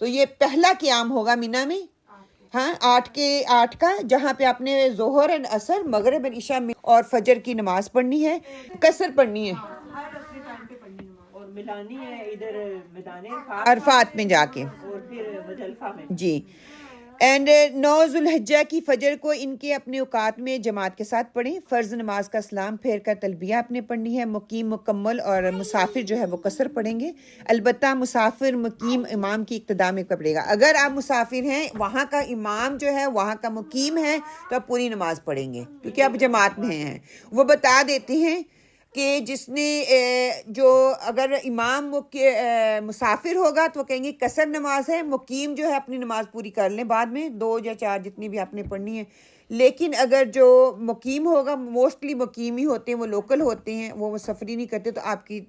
[SPEAKER 1] تو یہ پہلا قیام ہوگا مینا میں، ہاں 8 کا، جہاں پہ آپ نے ظہر اور عصر، مغرب اور عشاء اور فجر کی نماز پڑھنی ہے، قصر پڑھنی ہے
[SPEAKER 2] ہر اپنے ٹائم پہ پڑھنی نماز،
[SPEAKER 3] اور ملانی ہے ادھر میدان
[SPEAKER 1] عرفات میں جا کے،
[SPEAKER 3] اور پھر مزدلفہ میں.
[SPEAKER 1] جی. اینڈ 9 ذوالحجہ کی فجر کو ان کے اپنے اوقات میں جماعت کے ساتھ پڑھیں. فرض نماز کا سلام پھیر کر تلبیہ اپنے پڑھنی ہے. مقیم مکمل اور مسافر جو ہے وہ قصر پڑھیں گے. البتہ مسافر مقیم امام کی اقتداء میں پڑھے گا. اگر آپ مسافر ہیں، وہاں کا امام جو ہے وہاں کا مقیم ہے، تو آپ پوری نماز پڑھیں گے کیونکہ آپ جماعت میں ہیں. وہ بتا دیتے ہیں کہ جس نے جو اگر امام مسافر ہوگا تو وہ کہیں گے قصر نماز ہے، مقیم جو ہے اپنی نماز پوری کر لیں بعد میں 2 یا 4 جتنی بھی آپ نے پڑھنی ہے. لیکن اگر جو مقیم ہوگا، موسٹلی مقیم ہی ہوتے ہیں، وہ لوکل ہوتے ہیں، وہ سفری نہیں کرتے، تو آپ کی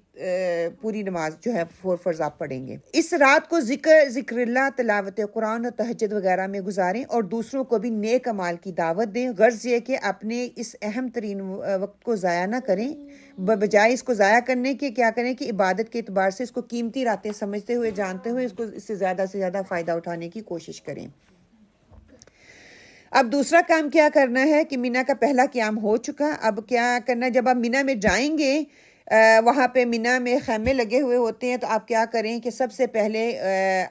[SPEAKER 1] پوری نماز جو ہے 4 فرض آپ پڑھیں گے. اس رات کو ذکر اللہ، تلاوت قرآن اور تہجد وغیرہ میں گزاریں اور دوسروں کو بھی نیک اعمال کی دعوت دیں. غرض یہ کہ اپنے اس اہم ترین وقت کو ضائع نہ کریں، بجائے اس کو ضائع کرنے کے کیا کریں کہ عبادت کے اعتبار سے اس کو قیمتی راتیں سمجھتے ہوئے، جانتے ہوئے اس سے زیادہ فائدہ اٹھانے کی کوشش کریں. اب دوسرا کام کیا کرنا ہے کہ مینا کا پہلا قیام ہو چکا. اب کیا کرنا ہے، جب آپ مینا میں جائیں گے، وہاں پہ مینا میں خیمے لگے ہوئے ہوتے ہیں، تو آپ کیا کریں کہ سب سے پہلے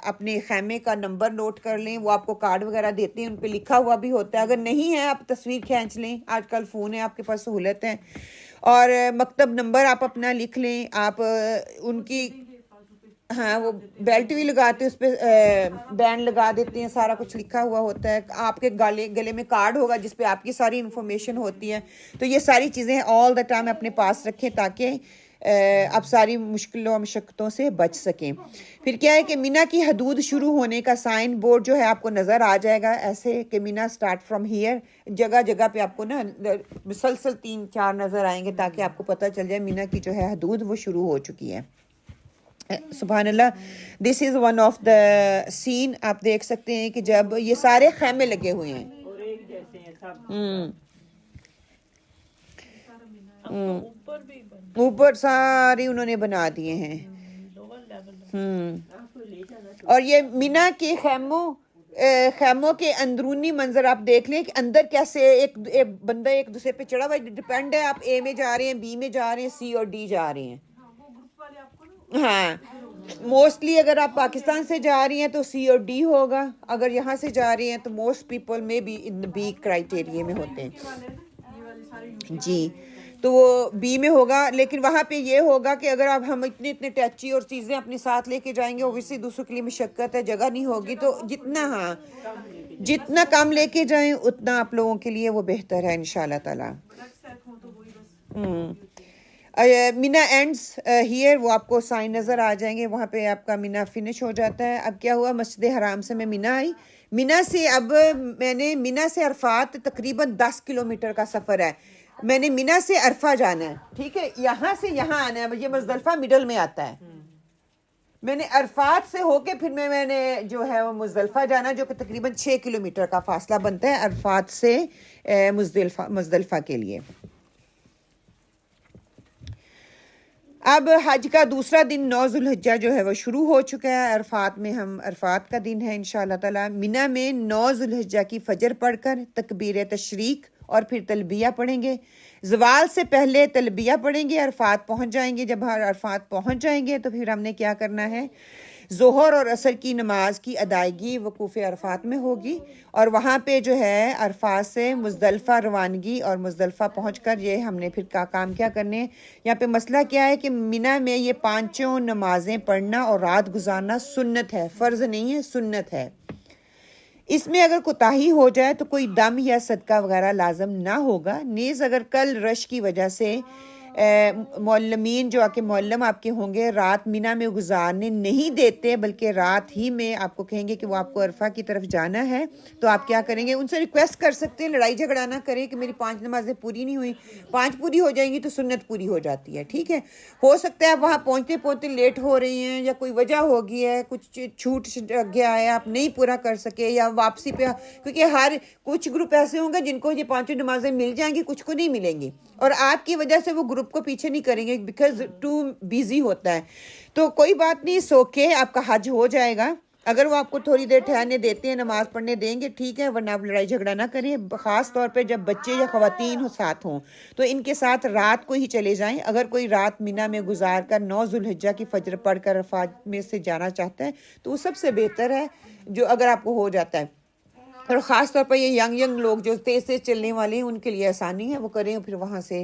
[SPEAKER 1] اپنے خیمے کا نمبر نوٹ کر لیں. وہ آپ کو کارڈ وغیرہ دیتے ہیں، ان پہ لکھا ہوا بھی ہوتا ہے. اگر نہیں ہے آپ تصویر کھینچ لیں، آج کل فون ہے آپ کے پاس، سہولت ہے. اور مکتب نمبر آپ اپنا لکھ لیں. آپ ان کی ہاں وہ بیلٹ بھی لگاتے ہیں، اس پہ بینڈ لگا دیتے ہیں، سارا کچھ لکھا ہوا ہوتا ہے. آپ کے گلے میں کارڈ ہوگا جس پہ آپ کی ساری انفارمیشن ہوتی ہے. تو یہ ساری چیزیں آل دا ٹائم اپنے پاس رکھیں تاکہ آپ ساری مشکلوں اور مشقتوں سے بچ سکیں. پھر کیا ہے کہ مینا کی حدود شروع ہونے کا سائن بورڈ جو ہے آپ کو نظر آ جائے گا، ایسے کہ مینا اسٹارٹ فرام ہیئر. جگہ جگہ پہ آپ کو نا مسلسل 3-4 نظر آئیں گے تاکہ آپ کو پتہ چل جائے مینا کی جو ہے حدود وہ شروع ہو چکی ہے. سبحان اللہ. دس از ون آف دا سین. آپ دیکھ سکتے ہیں کہ جب یہ سارے خیمے لگے ہوئے ہیں،
[SPEAKER 3] اور ایک جیسے ہیں سب.
[SPEAKER 1] اوپر سارے انہوں نے بنا دیے ہیں.
[SPEAKER 3] آپ کو لے جانا تو
[SPEAKER 1] اور یہ مینا کے خیموں کے اندرونی منظر آپ دیکھ لیں کہ اندر کیسے ایک بندہ ایک دوسرے پہ چڑھا ہوا ہے. ڈپینڈ ہے آپ اے میں جا رہے ہیں، بی میں جا رہے ہیں، سی اور ڈی جا رہے ہیں. ہاں موسٹلی اگر آپ پاکستان سے جا رہی ہیں تو سی اور ڈی ہوگا. اگر یہاں سے جا رہی ہیں تو موسٹ پیپل میں بھی ان بی کرائٹیریا میں ہوتے ہیں. جی تو وہ بی میں ہوگا. لیکن وہاں پہ یہ ہوگا کہ اگر آپ ہم اتنے ٹیچی اور چیزیں اپنے ساتھ لے کے جائیں گے، اوبیسلی دوسروں کے لیے مشقت ہے، جگہ نہیں ہوگی. تو جتنا کم لے کے جائیں اتنا آپ لوگوں کے لیے وہ بہتر ہے انشاءاللہ تعالی. مینا اینڈز ہیئر، وہ آپ کو سائن نظر آ جائیں گے. وہاں پہ آپ کا مینا فنش ہو جاتا ہے. اب کیا ہوا، مسجد حرام سے میں مینا آئی. مینا سے اب میں نے مینا سے عرفات تقریباً 10 کلومیٹر کا سفر ہے. میں نے مینا سے عرفہ جانا ہے، ٹھیک ہے، یہاں سے یہاں آنا ہے. یہ مزدلفہ مڈل میں آتا ہے. میں نے عرفات سے ہو کے پھر میں نے جو ہے وہ مزدلفہ جانا، جو کہ تقریباً 6 کلومیٹر کا فاصلہ بنتا ہے عرفات سے مزدلفہ کے لیے. اب حج کا دوسرا دن 9 ذوالحجہ جو ہے وہ شروع ہو چکا ہے. عرفات میں ہم عرفات کا دن ہے انشاءاللہ تعالی. مینا میں 9 ذوالحجہ کی فجر پڑھ کر تکبیر تشریق اور پھر تلبیہ پڑھیں گے. زوال سے پہلے تلبیہ پڑھیں گے. عرفات پہنچ جائیں گے. جب عرفات پہنچ جائیں گے تو پھر ہم نے کیا کرنا ہے، ظہر اور عصر کی نماز کی ادائیگی وقوف عرفات میں ہوگی. اور وہاں پہ جو ہے عرفات سے مزدلفہ روانگی، اور مزدلفہ پہنچ کر یہ ہم نے پھر کام کیا کرنے. یہاں پہ مسئلہ کیا ہے کہ مینا میں یہ 5 نمازیں پڑھنا اور رات گزارنا سنت ہے، فرض نہیں ہے، سنت ہے. اس میں اگر کوتاہی ہو جائے تو کوئی دم یا صدقہ وغیرہ لازم نہ ہوگا. نیز اگر کل رش کی وجہ سے معلمین جو کہ معلم آپ کے ہوں گے رات مینا میں گزارنے نہیں دیتے، بلکہ رات ہی میں آپ کو کہیں گے کہ وہ آپ کو عرفہ کی طرف جانا ہے، تو آپ کیا کریں گے، ان سے ریکویسٹ کر سکتے ہیں. لڑائی جھگڑا نہ کریں کہ میری 5 نمازیں پوری نہیں ہوئی. 5 پوری ہو جائیں گی تو سنت پوری ہو جاتی ہے، ٹھیک ہے. ہو سکتا ہے وہاں پہنچتے لیٹ ہو رہی ہیں، یا کوئی وجہ ہوگی ہے، کچھ چھوٹ گیا ہے، آپ نہیں پورا کر سکے، یا واپسی پہ، کیونکہ کچھ گروپ ایسے ہوں گے جن کو یہ 5 نمازیں مل جائیں گی، کچھ کو نہیں ملیں گی، اور آپ کی وجہ سے وہ گروپ کو پیچھے نہیں کریں گے بیکاز ٹو بیزی ہوتا ہے. تو کوئی بات نہیں، سو کے آپ کا حج ہو جائے گا. اگر وہ آپ کو تھوڑی دیر ٹھہرنے دیتے ہیں، نماز پڑھنے دیں گے ٹھیک ہے، ورنہ آپ لڑائی جھگڑا نہ کریں، خاص طور پہ جب بچے یا خواتین ساتھ ہوں تو ان کے ساتھ رات کو ہی چلے جائیں۔ اگر کوئی رات مینا میں گزار کر 9 ذوالحجہ کی فجر پڑھ کر عرفات میں سے جانا چاہتا ہے تو وہ سب سے بہتر ہے، جو اگر آپ کو ہو جاتا ہے، اور خاص طور پر یہ ینگ لوگ جو تیز تیز چلنے والے ہیں ان کے لیے آسانی ہے، وہ کریں، پھر وہاں سے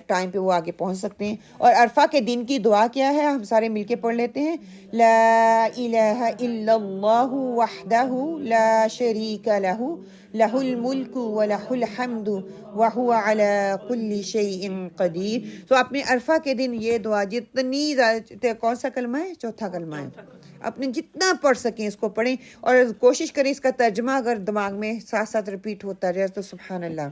[SPEAKER 1] ٹائم پہ وہ آگے پہنچ سکتے ہیں۔ اور عرفہ کے دن کی دعا کیا ہے، ہم سارے مل کے پڑھ لیتے ہیں۔ لا الہ الا اللہ وحدہ لا شریک لہ لہ الملک ولہ الحمد وہو علی کل شیء قدیر۔ تو آپ نے عرفہ کے دن یہ دعا جتنی کون سا کلمہ ہے؟ چوتھا کلمہ ہے، اپنے جتنا پڑھ سکیں اس کو پڑھیں، اور کوشش کریں اس کا ترجمہ اگر دماغ میں ساتھ ساتھ ریپیٹ ہوتا جائے تو سبحان اللہ۔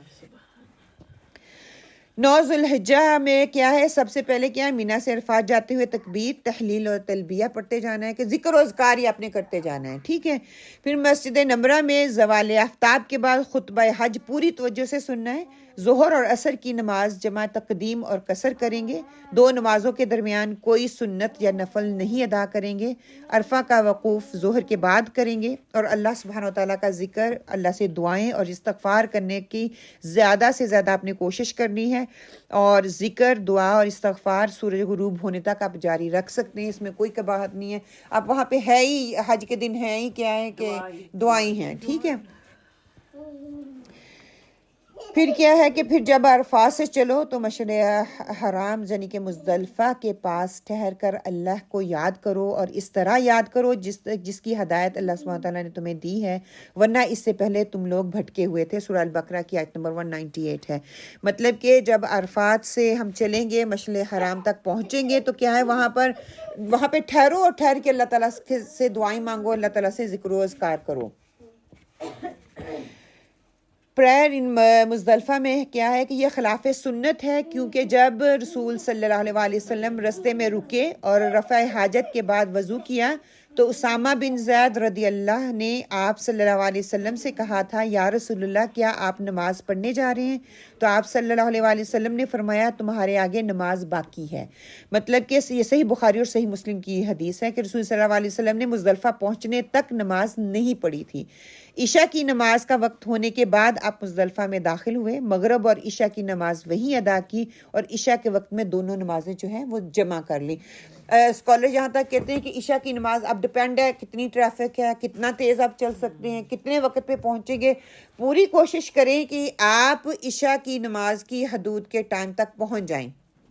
[SPEAKER 1] 9 ذوالحجہ میں کیا ہے، سب سے پہلے کیا ہے، مینا سے عرفات جاتے ہوئے تکبیر، تحلیل اور تلبیہ پڑھتے جانا ہے، کہ ذکر و اذکار ہی آپ نے کرتے جانا ہے، ٹھیک ہے۔ پھر مسجد نمرہ میں زوال آفتاب کے بعد خطبہ حج پوری توجہ سے سننا ہے۔ ظہر اور عصر کی نماز جمع تقدیم اور قصر کریں گے، 2 نمازوں کے درمیان کوئی سنت یا نفل نہیں ادا کریں گے۔ عرفہ کا وقوف ظہر کے بعد کریں گے، اور اللہ سبحانہ وتعالیٰ کا ذکر، اللہ سے دعائیں اور استغفار کرنے کی زیادہ سے زیادہ آپ نے کوشش کرنی ہے، اور ذکر، دعا اور استغفار سورج غروب ہونے تک آپ جاری رکھ سکتے ہیں، اس میں کوئی کباہت نہیں ہے۔ آپ وہاں پہ ہے ہی، حج کے دن ہے ہی کیا ہے کہ دعائیں ہیں، ٹھیک ہے۔ پھر کیا ہے کہ پھر جب عرفات سے چلو تو مشعر حرام یعنی کہ مزدلفہ کے پاس ٹھہر کر اللہ کو یاد کرو، اور اس طرح یاد کرو جس کی ہدایت اللہ سبحانہ وتعالیٰ نے تمہیں دی ہے، ورنہ اس سے پہلے تم لوگ بھٹکے ہوئے تھے۔ سورہ البقرہ کی آیت نمبر 198 ہے۔ مطلب کہ جب عرفات سے ہم چلیں گے، مشعر حرام تک پہنچیں گے تو کیا ہے، وہاں پہ ٹھہرو، اور ٹھہر کے اللہ تعالیٰ سے دعائیں مانگو، اللہ تعالیٰ سے ذکر و اذکار کرو۔ پریئر ان مزدلفہ میں کیا ہے کہ یہ خلاف سنت ہے، کیونکہ جب رسول صلی اللہ علیہ وسلم رستے میں رکے اور رفع حاجت کے بعد وضو کیا تو اسامہ بن زید رضی اللہ نے آپ صلی اللہ علیہ وسلم سے کہا تھا، یا رسول اللہ کیا آپ نماز پڑھنے جا رہے ہیں؟ تو آپ صلی اللہ علیہ وسلم نے فرمایا، تمہارے آگے نماز باقی ہے۔ مطلب کہ یہ صحیح بخاری اور صحیح مسلم کی حدیث ہے کہ رسول صلی اللہ علیہ وسلم نے مزدلفہ پہنچنے تک نماز نہیں پڑھی تھی۔ عشاء کی نماز کا وقت ہونے کے بعد آپ مزدلفہ میں داخل ہوئے، مغرب اور عشاء کی نماز وہیں ادا کی، اور عشاء کے وقت میں دونوں نمازیں جو ہیں وہ جمع کر لی۔ اسکالر یہاں تک کہتے ہیں کہ عشاء کی نماز اب ڈپینڈ ہے کتنی ٹریفک ہے، کتنا تیز آپ چل سکتے ہیں، کتنے وقت پہ پہنچیں گے۔ پوری کوشش کریں کہ آپ عشاء کی نماز کی حدود کے ٹائم تک پہنچ جائیں۔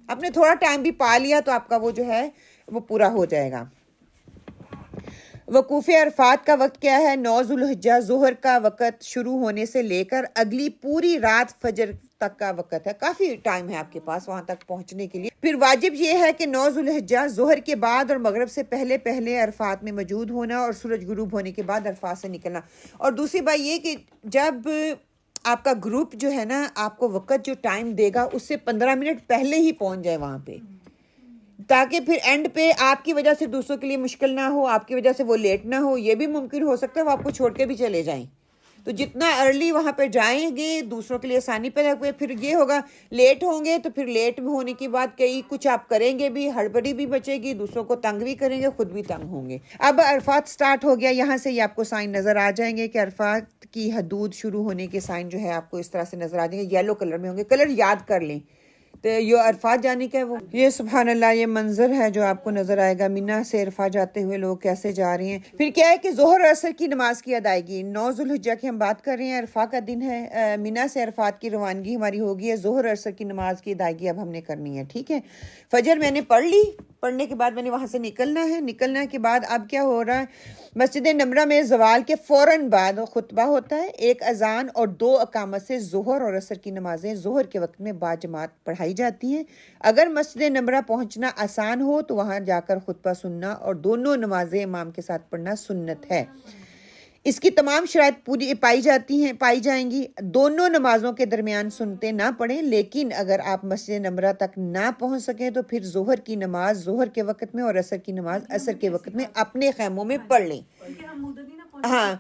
[SPEAKER 1] آپ نے تھوڑا ٹائم بھی پا لیا تو آپ کا وہ جو ہے وہ پورا ہو جائے گا۔ وقوف عرفات کا وقت کیا ہے، 9 ذوالحجہ ظہر کا وقت شروع ہونے سے لے کر اگلی پوری رات فجر تک کا وقت ہے، کافی ٹائم ہے آپ کے پاس وہاں تک پہنچنے کے لیے۔ پھر واجب یہ ہے کہ 9 ذوالحجہ ظہر کے بعد اور مغرب سے پہلے عرفات میں موجود ہونا، اور سورج غروب ہونے کے بعد عرفات سے نکلنا۔ اور دوسری بات یہ کہ جب آپ کا گروپ جو ہے نا، آپ کو وقت جو ٹائم دے گا اس سے 15 منٹ پہلے ہی پہنچ جائے وہاں پہ، تاکہ پھر اینڈ پہ آپ کی وجہ سے دوسروں کے لیے مشکل نہ ہو، آپ کی وجہ سے وہ لیٹ نہ ہو۔ یہ بھی ممکن ہو سکتا ہے وہ آپ کو چھوڑ کے بھی چلے جائیں، تو جتنا ارلی وہاں پہ جائیں گے دوسروں کے لیے آسانی پیدا ہوئے۔ پھر یہ ہوگا لیٹ ہوں گے تو پھر لیٹ ہونے کی بات کچھ آپ کریں گے بھی، ہڑبڑی بھی بچے گی، دوسروں کو تنگ بھی کریں گے، خود بھی تنگ ہوں گے۔ اب عرفات سٹارٹ ہو گیا، یہاں سے یہ آپ کو سائن نظر آ جائیں گے کہ عرفات کی حدود شروع ہونے کے سائن جو ہے آپ کو اس طرح سے نظر آ جائیں گے، یلو کلر میں ہوں گے، کلر یاد کر لیں۔ تو یہ عرفات جانے کا وہ یہ سبحان اللہ یہ منظر ہے جو آپ کو نظر آئے گا، مینا سے عرفات جاتے ہوئے لوگ کیسے جا رہے ہیں۔ پھر کیا ہے کہ ظہر اور عصر کی نماز کی ادائیگی، 9 ذوالحجہ کی ہم بات کر رہے ہیں، عرفات کا دن ہے، مینا سے عرفات کی روانگی ہماری ہوگی ہے، ظہر اور عصر کی نماز کی ادائیگی اب ہم نے کرنی ہے، ٹھیک ہے۔ فجر میں نے پڑھ لی، پڑھنے کے بعد میں نے وہاں سے نکلنا ہے، نکلنے کے بعد اب کیا ہو رہا ہے، مسجد نمرہ میں زوال کے فوراً بعد خطبہ ہوتا ہے، 1 اذان اور 2 اقامت سے ظہر اور عصر کی نمازیں ظہر کے وقت میں باجماعت پڑھائی جاتی ہیں۔ اگر مسجد نمرہ پہنچنا آسان ہو تو وہاں جا کر خطبہ سننا اور دونوں نمازیں امام کے ساتھ پڑھنا سنت ہے۔ اس کی تمام شرائط پوری پائی جائیں گی۔ دونوں نمازوں کے درمیان سنتے نہ پڑھیں، لیکن اگر آپ مسجد نمرہ تک نہ پہنچ سکیں تو پھر ظہر کی نماز ظہر کے وقت میں اور عصر کی نماز عصر کے وقت میں اپنے خیموں میں پڑھ لیں۔ ہاں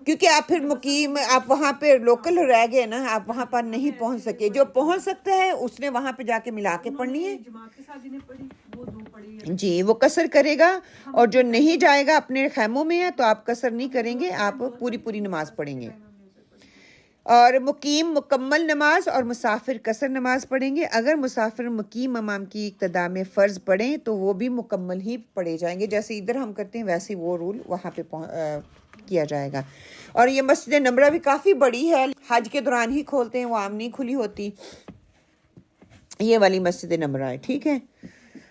[SPEAKER 1] کیونکہ آپ پھر مقیم آپ وہاں پہ لوکل رہ گئے نا، آپ وہاں پر نہیں پہنچ سکے، جو پہنچ سکتا ہے اس نے وہاں پہ جا کے ملا کے پڑھنی ہے۔ جی وہ قصر کرے گا, اور جو نہیں جائے گا اپنے خیموں میں ہے تو آپ قصر نہیں کریں گے, آپ پوری نماز پڑھیں گے. اور مقیم مکمل نماز اور مسافر قصر نماز پڑھیں گے. اگر مسافر مقیم امام کی اقتداء میں فرض پڑھیں تو وہ بھی مکمل ہی پڑھے جائیں گے, جیسے ادھر ہم کرتے ہیں ویسے وہ رول وہاں پہ کیا جائے گا. اور یہ مسجد نمرہ بھی کافی بڑی ہے, حج کے دوران ہی کھولتے ہیں, وہ عام نہیں کھلی ہوتی. یہ والی مسجد نمرہ ہے, ٹھیک ہے.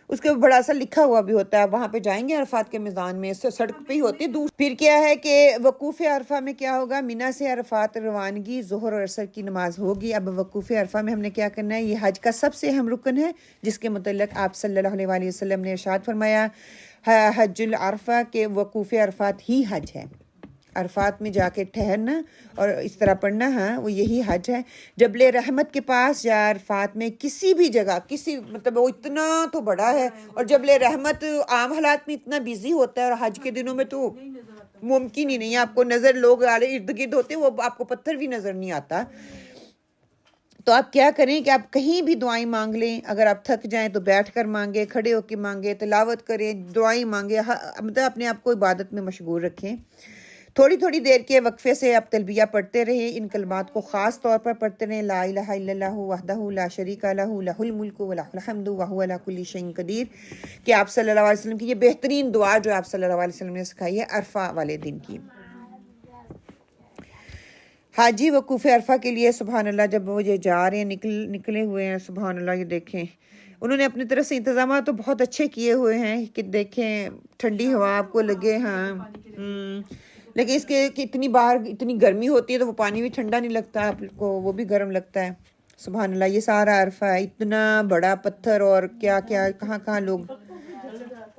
[SPEAKER 1] اس کے بڑا سا لکھا ہوا بھی ہوتا ہے, وہاں پہ جائیں گے عرفات کے میدان میں, سڑک پہ ہی ہوتی ہے دور. پھر کیا ہے کہ وقوف عرفہ میں کیا ہوگا, مینا سے عرفات روانگی ظہر اور عصر کی نماز ہوگی. اب وقوف عرفہ میں ہم نے کیا کرنا ہے, یہ حج کا سب سے اہم رکن ہے جس کے متعلق آپ صلی اللہ علیہ وآلہ وسلم نے ارشاد فرمایا حج العرفہ کے وقوف عرفات ہی حج ہے. عرفات میں جا کے ٹھہرنا اور اس طرح پڑھنا, ہاں وہ یہی حج ہے. جبل رحمت کے پاس یا عرفات میں کسی بھی جگہ, کسی مطلب وہ اتنا تو بڑا ہے, اور جبل رحمت عام حالات میں اتنا بیزی ہوتا ہے, اور حج کے دنوں میں تو ممکن ہی نہیں ہے آپ کو نظر, لوگ ارد گرد ہوتے ہیں, وہ آپ کو پتھر بھی نظر نہیں آتا. تو آپ کیا کریں کہ آپ کہیں بھی دعائیں مانگ لیں. اگر آپ تھک جائیں تو بیٹھ کر مانگیں, کھڑے ہو کے مانگیں, تلاوت کریں, دعائیں مانگیں, مطلب اپنے آپ کو عبادت میں مشغول رکھیں. تھوڑی دیر کے وقفے سے آپ تلبیہ پڑھتے رہیں. ان کلمات کو خاص طور پر پڑھتے رہیں, لا الہ الا اللہ وحدہ لا شریک لہ لہ الملک و لہ الحمد وہو علی کل شیء قدیر, کہ آپ صلی اللہ علیہ وسلم کی یہ بہترین دعا جو آپ صلی اللہ علیہ وسلم نے سکھائی ہے عرفہ والے دن کی. حاجی وقوف عرفہ کے لیے سبحان اللہ جب وہ یہ جا رہے ہیں, نکلے ہوئے ہیں, سبحان اللہ, یہ دیکھیں انہوں نے اپنی طرف سے انتظامات تو بہت اچھے کیے ہوئے ہیں کہ دیکھیں ٹھنڈی ہوا آپ کو لگے, ہاں لیکن اس کے کہ اتنی گرمی ہوتی ہے تو وہ پانی بھی ٹھنڈا نہیں لگتا آپ کو, وہ بھی گرم لگتا ہے. سبحان اللہ, یہ سارا عرفہ ہے, اتنا بڑا پتھر اور کیا کہاں لوگ,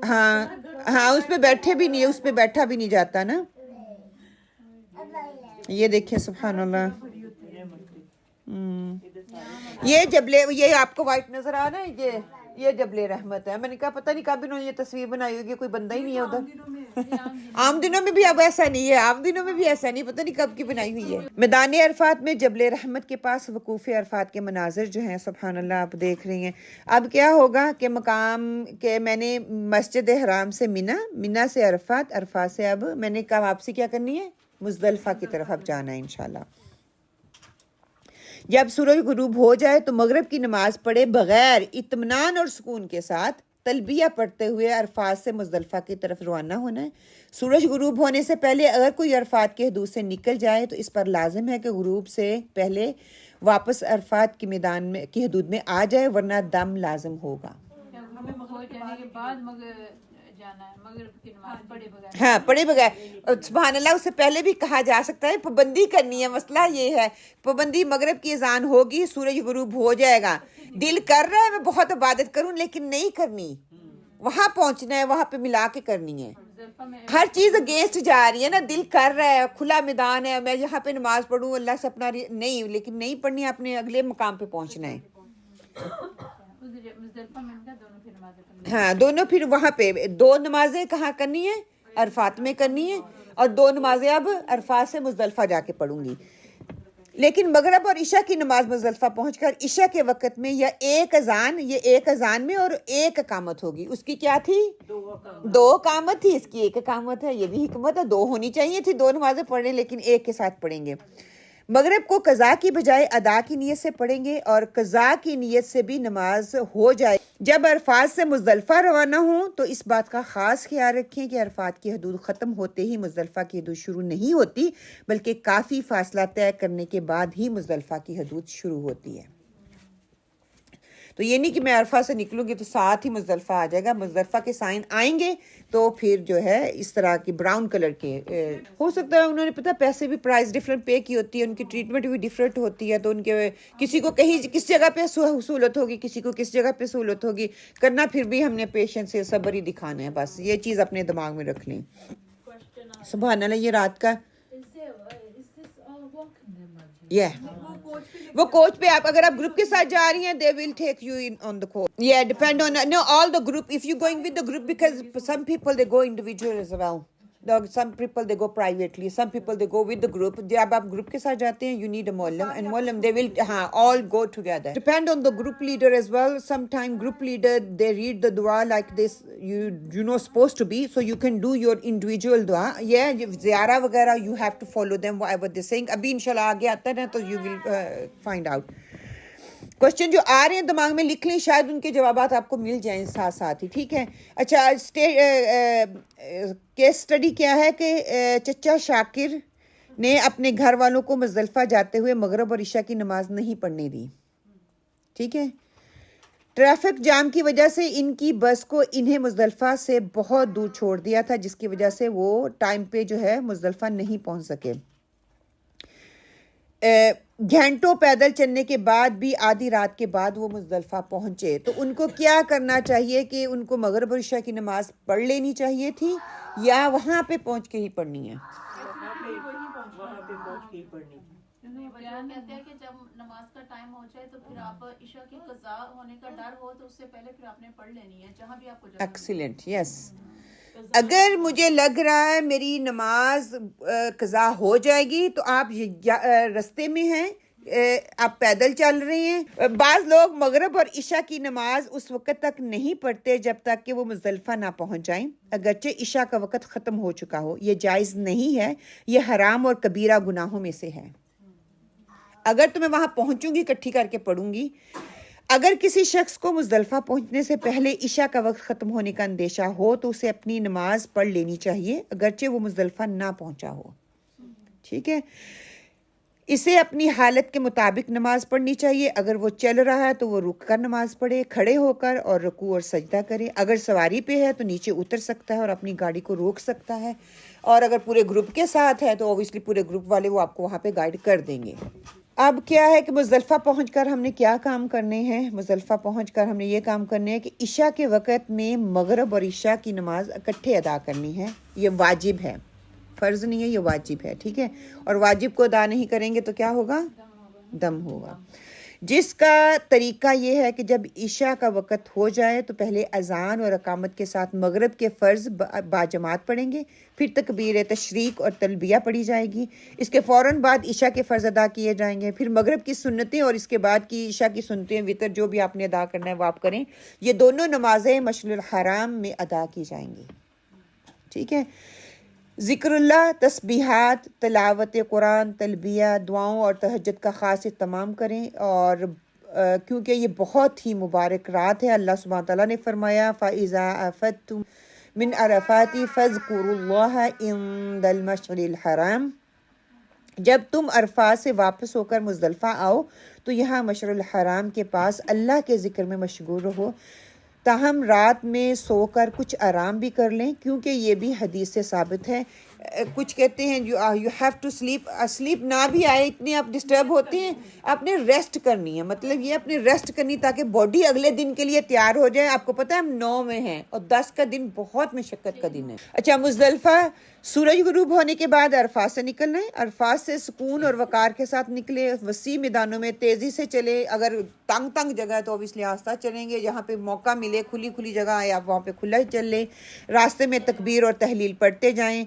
[SPEAKER 1] ہاں اس پہ بیٹھے بھی نہیں, اس پہ بیٹھا بھی نہیں جاتا نا. یہ دیکھیں سبحان اللہ, یہ آپ کو وائٹ نظر آ رہا ہے, یہ جبل رحمت ہے. میں نے کہا پتہ نہیں کب انہوں نے یہ تصویر بنائی ہوگی, کوئی بندہ ہی نہیں ہے ادھر. عام دنوں میں بھی اب ایسا نہیں ہے, عام دنوں میں بھی ایسا نہیں, پتہ نہیں کب کی بنائی ہوئی ہے. میدان عرفات میں جبل رحمت کے پاس وقوف عرفات کے مناظر جو ہیں سبحان اللہ آپ دیکھ رہی ہیں. اب کیا ہوگا کہ مقام کہ میں نے مسجد حرام سے مینا سے عرفات سے اب میں نے کہا واپسی کیا کرنی ہے, مزدلفہ کی طرف اب جانا ہے انشاءاللہ. جب سورج غروب ہو جائے تو مغرب کی نماز پڑھے بغیر اطمینان اور سکون کے ساتھ تلبیہ پڑھتے ہوئے عرفات سے مزدلفہ کی طرف روانہ ہونا ہے. سورج غروب ہونے سے پہلے اگر کوئی عرفات کے حدود سے نکل جائے تو اس پر لازم ہے کہ غروب سے پہلے واپس عرفات کے میدان میں کی حدود میں آ جائے, ورنہ دم لازم ہوگا. ہاں پڑھے بغیر, سبحان اللہ, اس سے پہلے بھی کہا جا سکتا ہے, پابندی کرنی ہے. مسئلہ یہ ہے پابندی, مغرب کی اذان ہوگی, سورج غروب ہو جائے گا, دل کر رہا ہے میں بہت عبادت کروں لیکن نہیں کرنی, وہاں پہنچنا ہے, وہاں پہ ملا کے کرنی ہے. ہر چیز اگینسٹ جا رہی ہے نا, دل کر رہا ہے, کھلا میدان ہے, میں یہاں پہ نماز پڑھوں اللہ سے اپنا نہیں, لیکن نہیں پڑھنی ہے, اپنے اگلے مقام پہ پہنچنا ہے. ہاں دونوں پھر وہاں پہ 2 نمازیں کہاں کرنی ہے, عرفات میں کرنی ہے, اور 2 نمازیں اب عرفات سے مزدلفہ جا کے پڑھوں گی. لیکن مغرب اور عشاء کی نماز مزدلفہ پہنچ کر عشاء کے وقت میں ایک اذان میں اور ایک اقامت ہوگی. اس کی کیا تھی, 2 اقامت تھی, اس کی 1 اقامت ہے. یہ بھی حکمت ہے, 2 ہونی چاہیے تھی, 2 نمازیں پڑھیں لیکن ایک کے ساتھ پڑھیں گے. مغرب کو قضا کی بجائے ادا کی نیت سے پڑھیں گے, اور قضا کی نیت سے بھی نماز ہو جائے. جب عرفات سے مزدلفہ روانہ ہوں تو اس بات کا خاص خیال رکھیں کہ عرفات کی حدود ختم ہوتے ہی مزدلفہ کی حدود شروع نہیں ہوتی, بلکہ کافی فاصلہ طے کرنے کے بعد ہی مزدلفہ کی حدود شروع ہوتی ہے. تو یہ نہیں کہ میں عرفہ سے نکلوں گی تو ساتھ ہی مزدلفہ آ جائے گا. مزدلفہ کے سائن آئیں گے تو پھر جو ہے اس طرح کی براؤن کلر کے, ہو سکتا ہے انہوں نے پتہ پیسے بھی پرائز ڈیفرنٹ پے کی ہوتی ہے, ان کی ٹریٹمنٹ بھی ڈیفرنٹ ہوتی ہے, تو ان کے کسی کو کہیں کس جگہ پہ سہولت ہوگی, کسی کو کس جگہ پہ سہولت ہوگی کرنا. پھر بھی ہم نے پیشنس سے صبر ہی دکھانا ہے, بس یہ چیز اپنے دماغ میں رکھ لیں. سبحان اللہ, یہ رات کا وہ کوچ پہ آپ اگر آپ گروپ کے ساتھ جا رہی ہیں they will take you in on the coach. Yeah, depend on all the group. If you going with the group, because some people they go individual as well. some people they go privately, some people they go with the group. جب آپ group کے ساتھ جاتے ہیں you need a معلم, and معلم they will all go together. Depend on the group leader as well. Sometime group leader they read the dua like this, you know supposed to be, so you can do your individual dua. Yeah, زیارہ وغیرہ you have to follow them whatever they're saying. ابھی انشاءاللہ آگے آتا ہے نا تو you will find out. Question جو آ رہے ہیں دماغ میں لکھ لیں, شاید ان کے جوابات آپ کو مل جائیں ساتھ ساتھ ہی, ٹھیک ہے. اچھا, کیس اسٹڈی کیا ہے کہ چچا شاکر نے اپنے گھر والوں کو مزدلفہ جاتے ہوئے مغرب اور عشاء کی نماز نہیں پڑھنے دی, ٹھیک ہے. ٹریفک جام کی وجہ سے ان کی بس کو انہیں مزدلفہ سے بہت دور چھوڑ دیا تھا, جس کی وجہ سے وہ ٹائم پہ جو ہے مزدلفہ نہیں پہنچ سکے. گھنٹوں پیدل چلنے کے بعد بھی آدھی رات کے بعد وہ مزدلفہ پہنچے, تو ان کو کیا کرنا چاہیے کہ ان کو مغرب اور عشاء کی نماز پڑھ لینی چاہیے تھی یا وہاں پہ پہنچ کے ہی پڑھنی ہے؟
[SPEAKER 3] وہاں پہ پہنچ کے ہی پڑھنی ہے.
[SPEAKER 4] بیان کہتے ہیں کہ جب نماز کا ٹائم ہو جائے تو پھر آپ عشاء کی قضا ہونے کا ڈر ہو تو اس سے پہلے پھر آپ نے پڑھ لینی ہے جہاں بھی آپ کو جانا.
[SPEAKER 1] ایکسیلنٹ, یس. اگر مجھے لگ رہا ہے میری نماز قضا ہو جائے گی تو آپ رستے میں ہیں, آپ پیدل چل رہے ہیں. بعض لوگ مغرب اور عشاء کی نماز اس وقت تک نہیں پڑھتے جب تک کہ وہ مزدلفہ نہ پہنچ جائیں, اگرچہ عشاء کا وقت ختم ہو چکا ہو. یہ جائز نہیں ہے, یہ حرام اور کبیرہ گناہوں میں سے ہے. اگر تو میں وہاں پہنچوں گی اکٹھی کر کے پڑھوں گی. اگر کسی شخص کو مزدلفہ پہنچنے سے پہلے عشاء کا وقت ختم ہونے کا اندیشہ ہو تو اسے اپنی نماز پڑھ لینی چاہیے اگرچہ وہ مزدلفہ نہ پہنچا ہو, ٹھیک ہے. اسے اپنی حالت کے مطابق نماز پڑھنی چاہیے. اگر وہ چل رہا ہے تو وہ رک کر نماز پڑھے, کھڑے ہو کر, اور رکوع اور سجدہ کرے. اگر سواری پہ ہے تو نیچے اتر سکتا ہے اور اپنی گاڑی کو روک سکتا ہے, اور اگر پورے گروپ کے ساتھ ہے تو اوبیسلی پورے گروپ والے وہ آپ کو وہاں پہ گائیڈ کر دیں گے. اب کیا ہے کہ مزدلفہ پہنچ کر ہم نے کیا کام کرنے ہیں؟ مزدلفہ پہنچ کر ہم نے یہ کام کرنے ہیں کہ عشاء کے وقت میں مغرب اور عشاء کی نماز اکٹھے ادا کرنی ہے. یہ واجب ہے, فرض نہیں ہے, یہ واجب ہے, ٹھیک ہے. اور واجب کو ادا نہیں کریں گے تو کیا ہوگا؟ دم ہوگا. جس کا طریقہ یہ ہے کہ جب عشاء کا وقت ہو جائے تو پہلے اذان اور اقامت کے ساتھ مغرب کے فرض باجماعت پڑھیں گے, پھر تکبیر تشریق اور تلبیہ پڑھی جائے گی. اس کے فوراً بعد عشاء کے فرض ادا کیے جائیں گے. پھر مغرب کی سنتیں اور اس کے بعد کی عشاء کی سنتیں, وطر جو بھی آپ نے ادا کرنا ہے وہ آپ کریں. یہ دونوں نمازیں مشعل الحرام میں ادا کی جائیں گی, ٹھیک ہے. ذکر اللہ, تسبیحات, تلاوت قرآن, تلبیہ, دعاؤں اور تہجد کا خاص اہتمام کریں. اور کیونکہ یہ بہت ہی مبارک رات ہے, اللہ سبحانہ تعالیٰ نے فرمایا فَإِذَا أَفَدْتُم مِّنْ عَرَفَاتِ فَاذْكُرُوا اللَّهَ عِندَ الْمَشْعَرِ الْحَرَامِ. جب تم عرفات سے واپس ہو کر مزدلفہ آؤ تو یہاں مشعر الحرام کے پاس اللہ کے ذکر میں مشغول رہو. تاہم رات میں سو کر کچھ آرام بھی کر لیں, کیونکہ یہ بھی حدیث سے ثابت ہے. کچھ کہتے ہیں you have to sleep, sleep نہ بھی آئے, اتنے آپ ڈسٹرب ہوتے ہیں, آپ نے ریسٹ کرنی ہے. مطلب یہ اپنی ریسٹ کرنی تاکہ باڈی اگلے دن کے لیے تیار ہو جائے. آپ کو پتہ ہے ہم 9 میں ہیں اور 10 کا دن بہت مشقت کا دن ہے. اچھا, مزدلفہ سورج غروب ہونے کے بعد عرفات سے نکلنا ہے. عرفات سے سکون اور وقار کے ساتھ نکلے, وسیع میدانوں میں تیزی سے چلے. اگر تنگ جگہ ہے تو اوبیسلی آہستہ چلیں گے, جہاں پہ موقع ملے کھلی جگہ ہے آپ وہاں پہ کھلا چل لیں. راستے میں تکبیر اور تحلیل پڑھتے جائیں.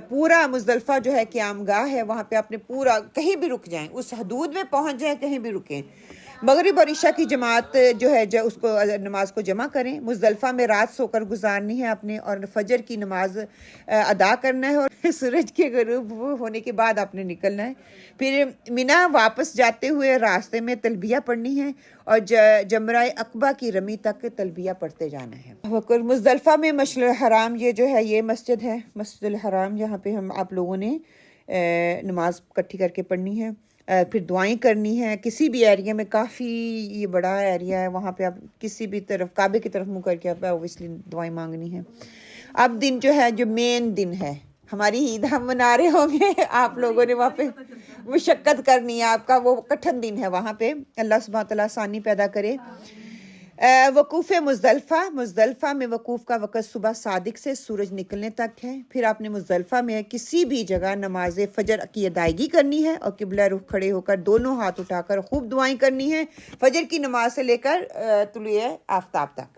[SPEAKER 1] پورا مزدلفہ جو ہے قیام گاہ ہے, وہاں پہ اپنے پورا کہیں بھی رک جائیں, اس حدود میں پہنچ جائیں, کہیں بھی رکیں. مغرب اور عشاء کی جماعت جو ہے اس کو نماز کو جمع کریں. مزدلفہ میں رات سو کر گزارنی ہے اپنے, اور فجر کی نماز ادا کرنا ہے, اور سورج کے غروب ہونے کے بعد آپ نے نکلنا ہے. پھر مینا واپس جاتے ہوئے راستے میں تلبیہ پڑھنی ہے, اور جمرہ عقبہ کی رمی تک تلبیہ پڑھتے جانا ہے. مزدلفہ میں مشعل الحرام, یہ جو ہے یہ مسجد ہے مسجد الحرام, جہاں پہ ہم آپ لوگوں نے نماز اکٹھی کر کے پڑھنی ہے. پھر دعائیں کرنی ہے. کسی بھی ایریا میں, کافی یہ بڑا ایریا ہے, وہاں پہ آپ کسی بھی طرف کعبے کی طرف منہ کر کے آپ اوبیسلی دعائیں مانگنی ہے. اب دن جو ہے جو مین دن ہے, ہماری عید ہم منا رہے ہوں گے, آپ لوگوں نے وہاں پہ مشقت کرنی ہے, آپ کا وہ کٹھن دن ہے وہاں پہ. اللہ سبحانہ تعالیٰ آسانی پیدا کرے. وقوف مزدلفہ میں وقوف کا وقت صبح صادق سے سورج نکلنے تک ہے. پھر آپ نے مزدلفہ میں کسی بھی جگہ نماز فجر کی ادائیگی کرنی ہے, اور قبلہ رخ کھڑے ہو کر دونوں ہاتھ اٹھا کر خوب دعائیں کرنی ہیں, فجر کی نماز سے لے کر طلوع آفتاب تک.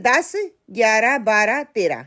[SPEAKER 1] 10, 11, 12, 13,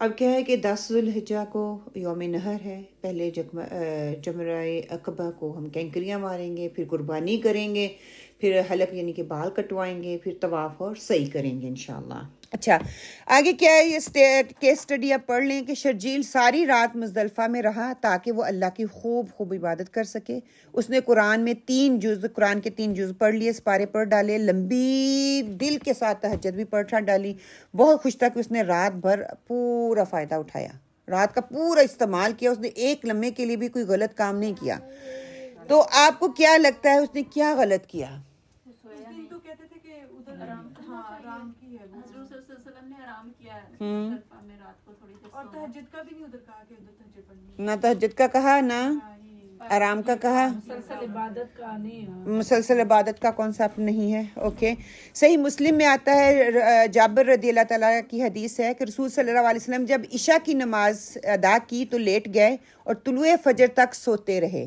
[SPEAKER 1] اب کیا ہے کہ 10 ذوالحجہ کو یوم نحر ہے. پہلے جمرۂ عقبہ کو ہم کینکریاں ماریں گے، پھر قربانی کریں گے، پھر حلق یعنی کہ بال کٹوائیں گے، پھر طواف اور سعی کریں گے انشاءاللہ. اچھا آگے کیا ہے، یہ کیس اسٹڈی آپ پڑھ لیں کہ شرجیل ساری رات مزدلفہ میں رہا تاکہ وہ اللہ کی خوب عبادت کر سکے. اس نے قرآن کے 3 جز پڑھ لیے، سپارے پڑھ ڈالے، لمبی دل کے ساتھ تہجد بھی پڑھ ڈالی. بہت خوش تھا کہ اس نے رات بھر پورا فائدہ اٹھایا، رات کا پورا استعمال کیا. اس نے ایک لمحے کے لیے بھی کوئی غلط کام نہیں کیا. تو آپ کو کیا لگتا ہے اس نے کیا غلط کیا؟
[SPEAKER 2] اس دن تو کہتے تھے کہ ادھر آرام کی ہے وہ.
[SPEAKER 4] حضور صلی اللہ علیہ وسلم نے آرام کیا ہے مزدلفہ میں رات کو تھوڑی دیر
[SPEAKER 2] اور تہجد کا بھی نہیں ادھر کہا کہ ادھر تہجد پڑھنی.
[SPEAKER 1] نہ تہجد کا کہا نہ آرام کا کہا. مسلسل عبادت کا کانسیپٹ نہیں ہے. اوکے صحیح مسلم میں آتا ہے، جابر رضی اللہ تعالیٰ کی حدیث ہے کہ رسول صلی اللہ علیہ وسلم جب عشاء کی نماز ادا کی تو لیٹ گئے اور طلوع فجر تک سوتے رہے،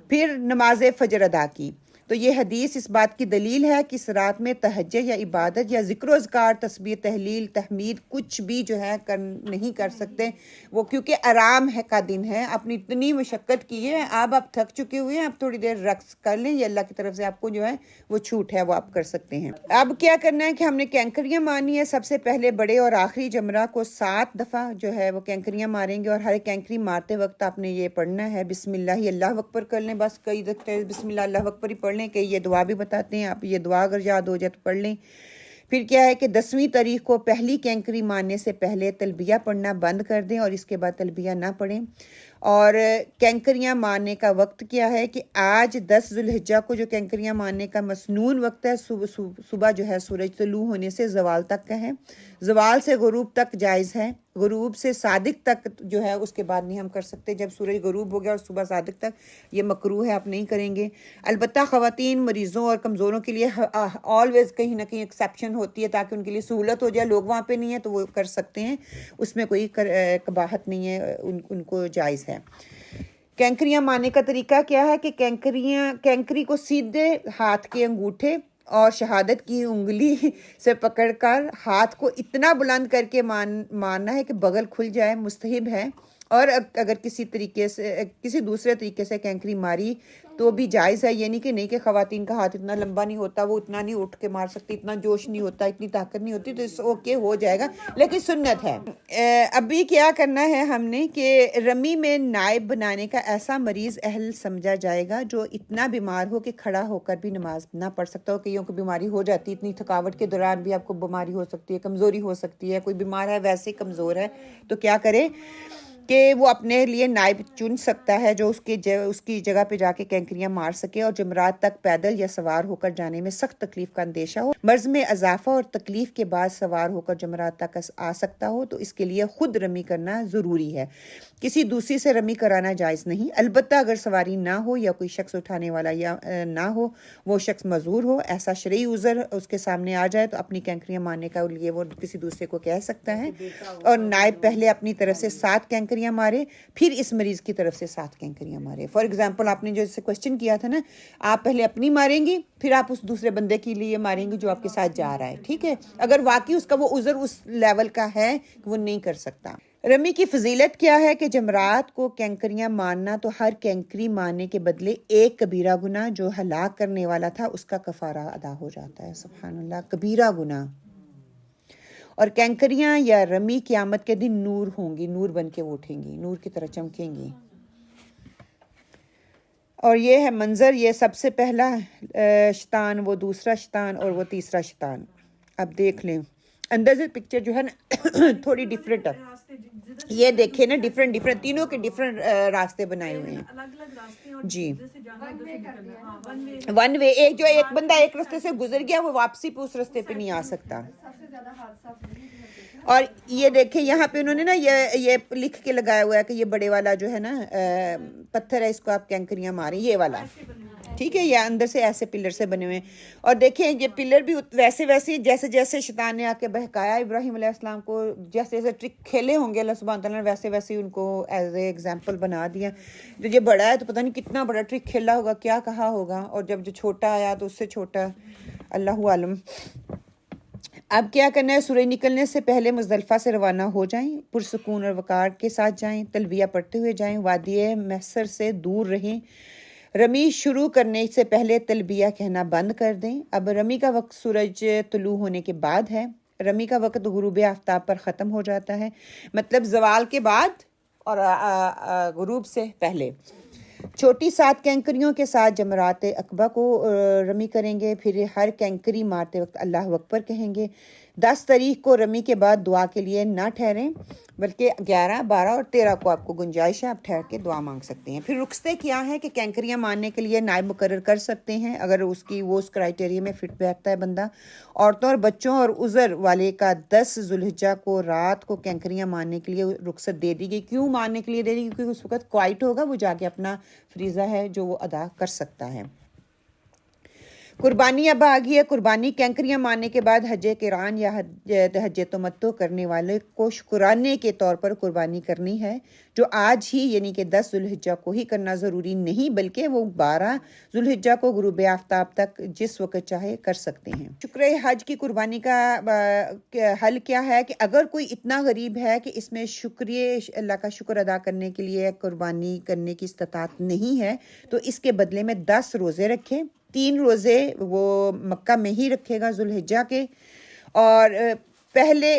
[SPEAKER 1] پھر نماز فجر ادا کی. تو یہ حدیث اس بات کی دلیل ہے کہ اس رات میں تہجد یا عبادت یا ذکر و اذکار، تسبیح، تحلیل، تحمید کچھ بھی جو ہے نہیں کر سکتے وہ، کیونکہ آرام ہے کا دن ہے. آپ نے اتنی مشقت کی ہے، اب آپ تھک چکے ہوئے ہیں، آپ تھوڑی دیر رقص کر لیں، یہ اللہ کی طرف سے آپ کو جو ہے وہ چھوٹ ہے، وہ آپ کر سکتے ہیں. اب کیا کرنا ہے کہ ہم نے کینکریاں مارنی ہے. سب سے پہلے بڑے اور آخری جمرہ کو 7 دفعہ جو ہے وہ کینکریاں ماریں گے، اور ہر کینکری مارتے وقت آپ نے یہ پڑھنا ہے بسم اللہ، اللہ اکبر کر لیں. بس کئی دفعہ بسم اللہ اکبر ہی پڑھ لیں، کہ یہ دعا بھی بتاتے ہیں آپ، یہ دعا اگر یاد ہو جائے تو پڑھ لیں. پھر کیا ہے کہ 10ویں تاریخ کو پہلی کینکری مارنے سے پہلے تلبیہ پڑھنا بند کر دیں اور اس کے بعد تلبیہ نہ پڑھیں. اور کینکریاں مارنے کا وقت کیا ہے کہ آج 10 ذوالحجہ کو جو کینکریاں مارنے کا مسنون وقت ہے صبح جو ہے سورج طلوع ہونے سے زوال تک کا ہے. زوال سے غروب تک جائز ہے، غروب سے صادق تک جو ہے اس کے بعد نہیں ہم کر سکتے. جب سورج غروب ہو گیا اور صبح صادق تک یہ مکروہ ہے، آپ نہیں کریں گے. البتہ خواتین، مریضوں اور کمزوروں کے لیے آلویز کہیں نہ کہیں ایکسیپشن ہوتی ہے تاکہ ان کے لیے سہولت ہو جائے. لوگ وہاں پہ نہیں ہیں تو وہ کر سکتے ہیں، اس میں کوئی قباحت نہیں ہے، ان کو جائز ہے. کینکریاں مارنے کا طریقہ کیا ہے کہ کینکری کو سیدھے ہاتھ کے انگوٹھے اور شہادت کی انگلی سے پکڑ کر ہاتھ کو اتنا بلند کر کے مارنا ہے کہ بغل کھل جائے. مستحب ہے. اور اگر کسی دوسرے طریقے سے کینکری ماری تو بھی جائز ہے. یہ نہیں کہ خواتین کا ہاتھ اتنا لمبا نہیں ہوتا، وہ اتنا نہیں اٹھ کے مار سکتی، اتنا جوش نہیں ہوتا، اتنی طاقت نہیں ہوتی، تو اس اوکے ہو جائے گا، لیکن سنت ہے. ابھی کیا کرنا ہے ہم نے کہ رمی میں نائب بنانے کا ایسا مریض اہل سمجھا جائے گا جو اتنا بیمار ہو کہ کھڑا ہو کر بھی نماز نہ پڑھ سکتا ہو. کئیوں کو بیماری ہو جاتی ہے، اتنی تھکاوٹ کے دوران بھی آپ کو بیماری ہو سکتی ہے، کمزوری ہو سکتی ہے. کوئی بیمار ہے ویسے کمزور ہے تو کیا کرے کہ وہ اپنے لیے نائب چن سکتا ہے جو اس کی جگہ پہ جا کے کینکریاں مار سکے اور جمرات تک پیدل یا سوار ہو کر جانے میں سخت تکلیف کا اندیشہ ہو، مرض میں اضافہ اور تکلیف کے بعد سوار ہو کر جمرات تک آ سکتا ہو، تو اس کے لیے خود رمی کرنا ضروری ہے. کسی دوسری سے رمی کرانا جائز نہیں. البتہ اگر سواری نہ ہو یا کوئی شخص اٹھانے والا یا نہ ہو، وہ شخص معذور ہو، ایسا شرعی عذر اس کے سامنے آ جائے تو اپنی کینکریاں مارنے کا لیے وہ کسی دوسرے کو کہہ سکتا ہے. اور نائب پہلے اپنی طرف سے 7 کینکریاں مارے، پھر اس مریض کی طرف سے 7 کینکریاں مارے. فار ایگزامپل آپ نے جو اسے کوشچن کیا تھا نا، آپ پہلے اپنی ماریں گی، پھر آپ اس دوسرے بندے کے لیے ماریں گی جو آپ کے ساتھ جا رہا ہے. ٹھیک ہے، اگر واقعی اس کا وہ عذر اس لیول کا ہے کہ وہ نہیں کر سکتا. رمی کی فضیلت کیا ہے کہ جمرات کو کینکریاں مارنا تو ہر کینکری مارنے کے بدلے ایک کبیرہ گناہ جو ہلاک کرنے والا تھا اس کا کفارہ ادا ہو جاتا ہے. سبحان اللہ، کبیرہ گناہ. اور کینکریاں یا رمی قیامت کے دن نور ہوں گی، نور بن کے اٹھیں گی، نور کی طرح چمکیں گی. اور یہ ہے منظر، یہ سب سے پہلا شیطان، وہ دوسرا شیطان اور وہ تیسرا شیطان. اب دیکھ لیں اندر سے پکچر جو ہے نا تھوڑی ڈیفرنٹ ہے. یہ دیکھیں نا، ڈیفرنٹ تینوں کے ڈیفرنٹ راستے بنائے ہوئے ہیں.
[SPEAKER 2] الگ الگ راستے اور
[SPEAKER 1] جی،
[SPEAKER 2] ون وے.
[SPEAKER 1] ایک بندہ ایک راستے سے گزر گیا، وہ واپسی پہ اس راستے پہ نہیں آ سکتا. اور یہ دیکھیں یہاں پہ انہوں نے نا یہ لکھ کے لگایا ہوا ہے کہ یہ بڑے والا جو ہے نا پتھر ہے، اس کو آپ کینکریاں ماریں، یہ والا. ٹھیک ہے، یہ اندر سے ایسے پلر سے بنے ہوئے ہیں. اور دیکھیں یہ پلر بھی ویسے جیسے جیسے شیطان نے آ کے بہکایا ابراہیم علیہ السلام کو، جیسے جیسے ٹرک کھیلے ہوں گے اللہ سبحانہ تعالیٰ نے، ویسے ان کو ایز اے ایگزامپل بنا دیا. جو یہ بڑا ہے تو پتہ نہیں کتنا بڑا ٹرک کھیلا ہوگا، کیا کہا ہوگا. اور جب جو چھوٹا آیا تو اس سے چھوٹا، اللہ عالم. اب کیا کرنا ہے؟ سورج نکلنے سے پہلے مزدلفہ سے روانہ ہو جائیں، پرسکون اور وقار کے ساتھ جائیں، تلبیہ پڑھتے ہوئے جائیں، وادی محصر سے دور رہیں، رمی شروع کرنے سے پہلے تلبیہ کہنا بند کر دیں۔ اب رمی کا وقت سورج طلوع ہونے کے بعد ہے، رمی کا وقت غروب آفتاب پر ختم ہو جاتا ہے، مطلب زوال کے بعد اور غروب سے پہلے۔ چھوٹی 7 کینکریوں کے ساتھ جمرات عقبہ کو رمی کریں گے، پھر ہر کینکری مارتے وقت اللہ اکبر کہیں گے۔ 10 تاریخ کو رمی کے بعد دعا کے لیے نہ ٹھہریں، بلکہ 11، 12 اور 13 کو آپ کو گنجائش ہے، آپ ٹھہر کے دعا مانگ سکتے ہیں۔ پھر رخصتے کیا ہے کہ کینکریاں مارنے کے لیے نائب مقرر کر سکتے ہیں اگر اس کرائٹیریا میں فٹ بیٹھتا ہے بندہ۔ عورتوں اور بچوں اور عذر والے کا 10 ذوالحجہ کو رات کو کینکریاں مارنے کے لیے رخصت دے دی گئی۔ کیوں مارنے کے لیے دے دی گئی؟ کیونکہ اس وقت کوائٹ ہوگا، وہ جا کے اپنا فریضہ ہے جو وہ ادا کر سکتا ہے۔ قربانی اب آ گئی ہے۔ قربانی کینکریاں مارنے کے بعد حج قران یا حج تمتع کرنے والے کو شکرانے کے طور پر قربانی کرنی ہے، جو آج ہی یعنی کہ 10 ذوالحجہ کو ہی کرنا ضروری نہیں، بلکہ وہ 12 ذوالحجہ کو غروب آفتاب تک جس وقت چاہے کر سکتے ہیں۔ شکر حج کی قربانی کا حل کیا ہے کہ اگر کوئی اتنا غریب ہے کہ اس میں اللہ کا شکر ادا کرنے کے لیے قربانی کرنے کی استطاعت نہیں ہے، تو اس کے بدلے میں 10 روزے رکھے۔ 3 روزے وہ مکہ میں ہی رکھے گا ذوالحجہ کے، اور پہلے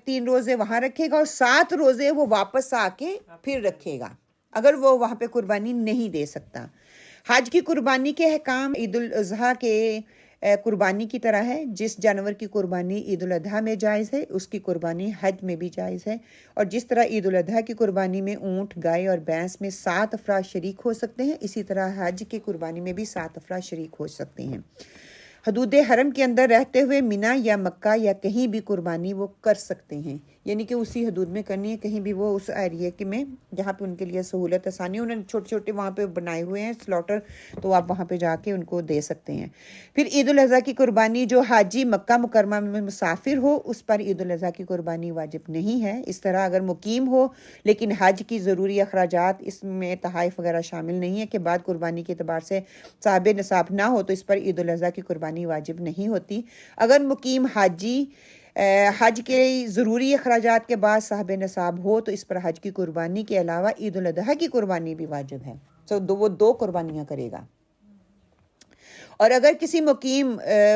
[SPEAKER 1] 3 روزے وہاں رکھے گا، اور 7 روزے وہ واپس آ کے پھر رکھے گا اگر وہ وہاں پہ قربانی نہیں دے سکتا۔ حج کی قربانی کے احکام عید الاضحیٰ کے قربانی کی طرح ہے۔ جس جانور کی قربانی عید الاضحیٰ میں جائز ہے، اس کی قربانی حج میں بھی جائز ہے، اور جس طرح عید الاضحیٰ کی قربانی میں اونٹ، گائے اور بھینس میں 7 افراد شریک ہو سکتے ہیں، اسی طرح حج کی قربانی میں بھی 7 افراد شریک ہو سکتے ہیں۔ حدود حرم کے اندر رہتے ہوئے مینا یا مکہ یا کہیں بھی قربانی وہ کر سکتے ہیں، یعنی کہ اسی حدود میں کرنی ہے، کہیں بھی وہ اس ایریے کے میں جہاں پہ ان کے لیے سہولت آسانی، انہوں نے چھوٹے چھوٹے وہاں پہ بنائے ہوئے ہیں سلاٹر، تو آپ وہاں پہ جا کے ان کو دے سکتے ہیں۔ پھر عید الاضحیٰ کی قربانی، جو حاجی مکہ مکرمہ میں مسافر ہو اس پر عید الاضحیٰ کی قربانی واجب نہیں ہے۔ اس طرح اگر مقیم ہو لیکن حج کی ضروری اخراجات اس میں تحائف وغیرہ شامل نہیں ہے کہ بعد قربانی کے اعتبار سے صاحب نصاب نہ ہو، تو اس پر عید الاضحیٰ کی قربانی واجب نہیں ہوتی۔ اگر مقیم حاجی حج کے ضروری اخراجات کے بعد صاحب نصاب ہو تو اس پر حج کی قربانی کے علاوہ عید الاضحیٰ کی قربانی بھی واجب ہے، تو وہ 2 قربانیاں کرے گا۔ اور اگر کسی مقیم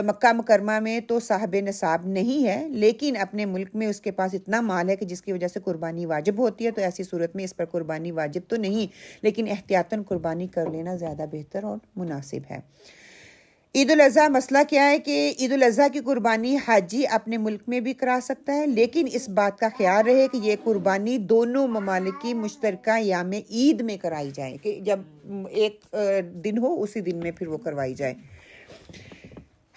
[SPEAKER 1] مکہ مکرمہ میں تو صاحب نصاب نہیں ہے لیکن اپنے ملک میں اس کے پاس اتنا مال ہے کہ جس کی وجہ سے قربانی واجب ہوتی ہے، تو ایسی صورت میں اس پر قربانی واجب تو نہیں، لیکن احتیاطاً قربانی کر لینا زیادہ بہتر اور مناسب ہے۔ عید الاضحیٰ مسئلہ کیا ہے کہ عید الاضحیٰ کی قربانی حاجی اپنے ملک میں بھی کرا سکتا ہے، لیکن اس بات کا خیال رہے کہ یہ قربانی دونوں ممالک کی مشترکہ ایام عید میں کرائی جائے، کہ جب ایک دن ہو اسی دن میں پھر وہ کروائی جائے۔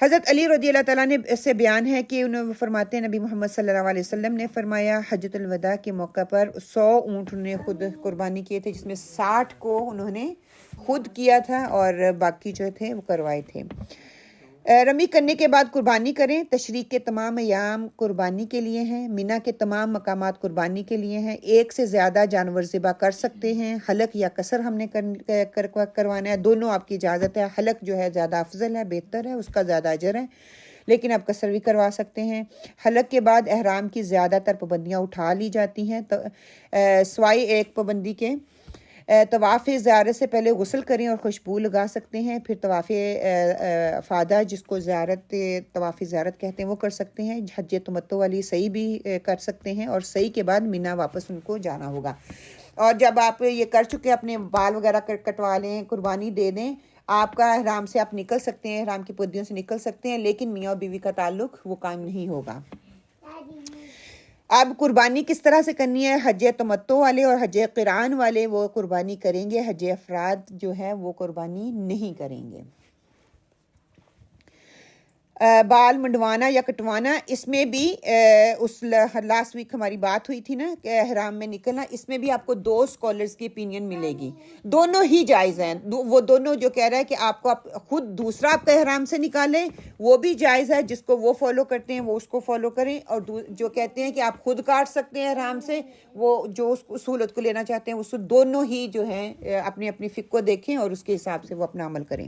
[SPEAKER 1] حضرت علی رضی اللہ تعالیٰ نے اس سے بیان ہے کہ انہوں فرماتے ہیں، نبی محمد صلی اللہ علیہ وسلم نے فرمایا حجۃ الوداع کے موقع پر 100 اونٹ نے خود قربانی کیے تھے، جس میں 60 کو انہوں نے خود کیا تھا اور باقی جو تھے وہ کروائے تھے۔ رمی کرنے کے بعد قربانی کریں۔ تشریق کے تمام ایام قربانی کے لیے ہیں، مینا کے تمام مقامات قربانی کے لیے ہیں، 1 سے زیادہ جانور ذبح کر سکتے ہیں، حلق یا قصر ہم نے کروانا ہے، دونوں آپ کی اجازت ہے۔ حلق جو ہے زیادہ افضل ہے، بہتر ہے، اس کا زیادہ اجر ہے، لیکن آپ قصر بھی کروا سکتے ہیں۔ حلق کے بعد احرام کی زیادہ تر پابندیاں اٹھا لی جاتی ہیں، سوائے ایک پابندی کے۔ طواف زیارت سے پہلے غسل کریں اور خوشبو لگا سکتے ہیں، پھر طواف افادہ جس کو طواف زیارت کہتے ہیں وہ کر سکتے ہیں، حج تمتع والی سعی بھی کر سکتے ہیں، اور سعی کے بعد مینا واپس ان کو جانا ہوگا۔ اور جب آپ یہ کر چکے اپنے بال وغیرہ کٹوا لیں، قربانی دے دیں، آپ کا احرام سے آپ نکل سکتے ہیں، احرام کی پدیوں سے نکل سکتے ہیں، لیکن میاں اور بیوی کا تعلق وہ قائم نہیں ہوگا۔ اب قربانی کس طرح سے کرنی ہے؟ حج تمتع والے اور حج قران والے وہ قربانی کریں گے، حج افراد جو ہے وہ قربانی نہیں کریں گے۔ بال منڈوانا یا کٹوانا، اس میں بھی اس لاسٹ ویک ہماری بات ہوئی تھی نا کہ احرام میں نکلنا، اس میں بھی آپ کو 2 اسکالرز کی opinion ملے گی، دونوں ہی جائز ہیں۔ وہ دونوں جو کہہ رہا ہے کہ آپ کو خود دوسرا آپ کا احرام سے نکالیں وہ بھی جائز ہے، جس کو وہ فالو کرتے ہیں وہ اس کو فالو کریں، اور جو کہتے ہیں کہ آپ خود کاٹ سکتے ہیں احرام سے، وہ جو اس سہولت کو لینا چاہتے ہیں وہ دونوں ہی جو ہیں اپنی اپنی فقہ کو دیکھیں اور اس کے حساب سے وہ اپنا عمل کریں۔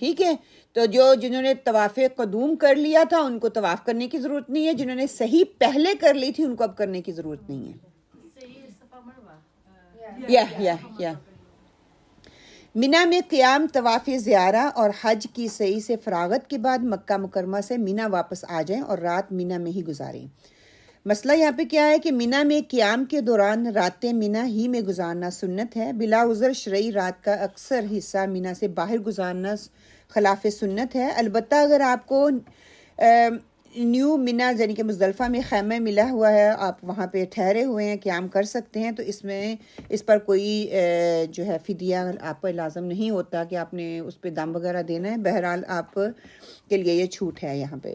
[SPEAKER 1] ٹھیک ہے. تو جنہوں نے طواف قدوم کر لیا تھا ان کو طواف کرنے کی ضرورت نہیں ہے, جنہوں نے صحیح پہلے کر لی تھی ان کو اب کرنے کی ضرورت نہیں ہے. یا مینا میں قیام, طواف زیارہ اور حج کی صحیح سے فراغت کے بعد مکہ مکرمہ سے مینا واپس آ جائیں اور رات مینا میں ہی گزاریں. مسئلہ یہاں پہ کیا ہے کہ مینا میں قیام کے دوران راتیں مینا ہی میں گزارنا سنت ہے. بلا عذر شرعی رات کا اکثر حصہ مینا سے باہر گزارنا خلاف سنت ہے. البتہ اگر آپ کو نیو مینا یعنی کہ مزدلفہ میں خیمہ ملا ہوا ہے, آپ وہاں پہ ٹھہرے ہوئے ہیں, قیام کر سکتے ہیں, تو اس پر کوئی جو ہے فدیہ آپ پر لازم نہیں ہوتا کہ آپ نے اس پہ دم وغیرہ دینا ہے. بہرحال آپ کے لیے یہ چھوٹ ہے یہاں پہ.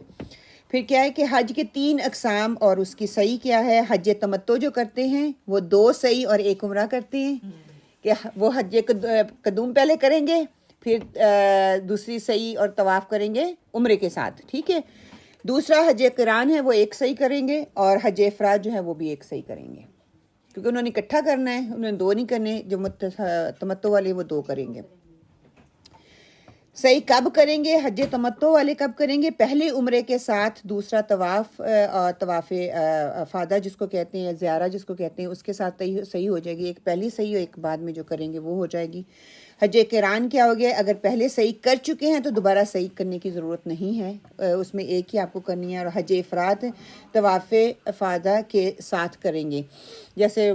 [SPEAKER 1] پھر کیا ہے کہ حج کے 3 اقسام اور اس کی صحیح کیا ہے. حج تمتع جو کرتے ہیں وہ 2 صحیح اور 1 عمرہ کرتے ہیں, کہ وہ حج قدوم پہلے کریں گے, پھر دوسری صحیح اور طواف کریں گے عمرے کے ساتھ, ٹھیک ہے. دوسرا حج قران ہے, وہ 1 صحیح کریں گے, اور حج افراد جو ہے وہ بھی 1 صحیح کریں گے, کیونکہ انہوں نے اکٹھا کرنا ہے, انہوں نے 2 نہیں کرنے. جو تمتع والے وہ 2 کریں گے. صحیح کب کریں گے؟ حج تمتع والے کب کریں گے؟ پہلے عمرے کے ساتھ دوسرا طواف اور طواف افاضہ جس کو کہتے ہیں, زیارہ جس کو کہتے ہیں, اس کے ساتھ صحیح ہو جائے گی. ایک پہلی صحیح اور ایک بعد میں جو کریں گے وہ ہو جائے گی. حج قران کیا ہو گیا؟ اگر پہلے صحیح کر چکے ہیں تو دوبارہ صحیح کرنے کی ضرورت نہیں ہے, اس میں ایک ہی آپ کو کرنی ہے. اور حج افراد طواف افاضہ کے ساتھ کریں گے. جیسے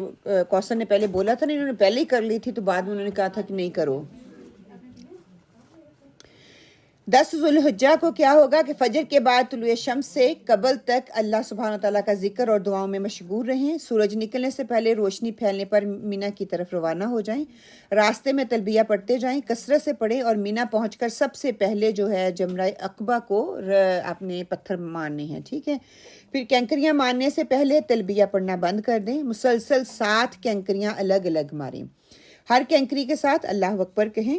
[SPEAKER 1] کوثر نے پہلے بولا تھا نا, انہوں نے پہلے ہی کر لی تھی تو بعد میں انہوں نے کہا تھا کہ نہیں کرو. 10 ذوالحجہ کو کیا ہوگا کہ فجر کے بعد طلوع شمس سے قبل تک اللہ سبحانہ وتعالیٰ کا ذکر اور دعاؤں میں مشغول رہیں. سورج نکلنے سے پہلے روشنی پھیلنے پر مینا کی طرف روانہ ہو جائیں. راستے میں تلبیہ پڑھتے جائیں, کثرت سے پڑھیں, اور مینا پہنچ کر سب سے پہلے جو ہے جمرہ عقبہ کو اپنے پتھر مارنے ہیں, ٹھیک ہے. پھر کینکریاں مارنے سے پہلے تلبیہ پڑھنا بند کر دیں. مسلسل 7 کینکریاں الگ الگ ماریں. ہر کینکری کے ساتھ اللہ اکبر کہیں.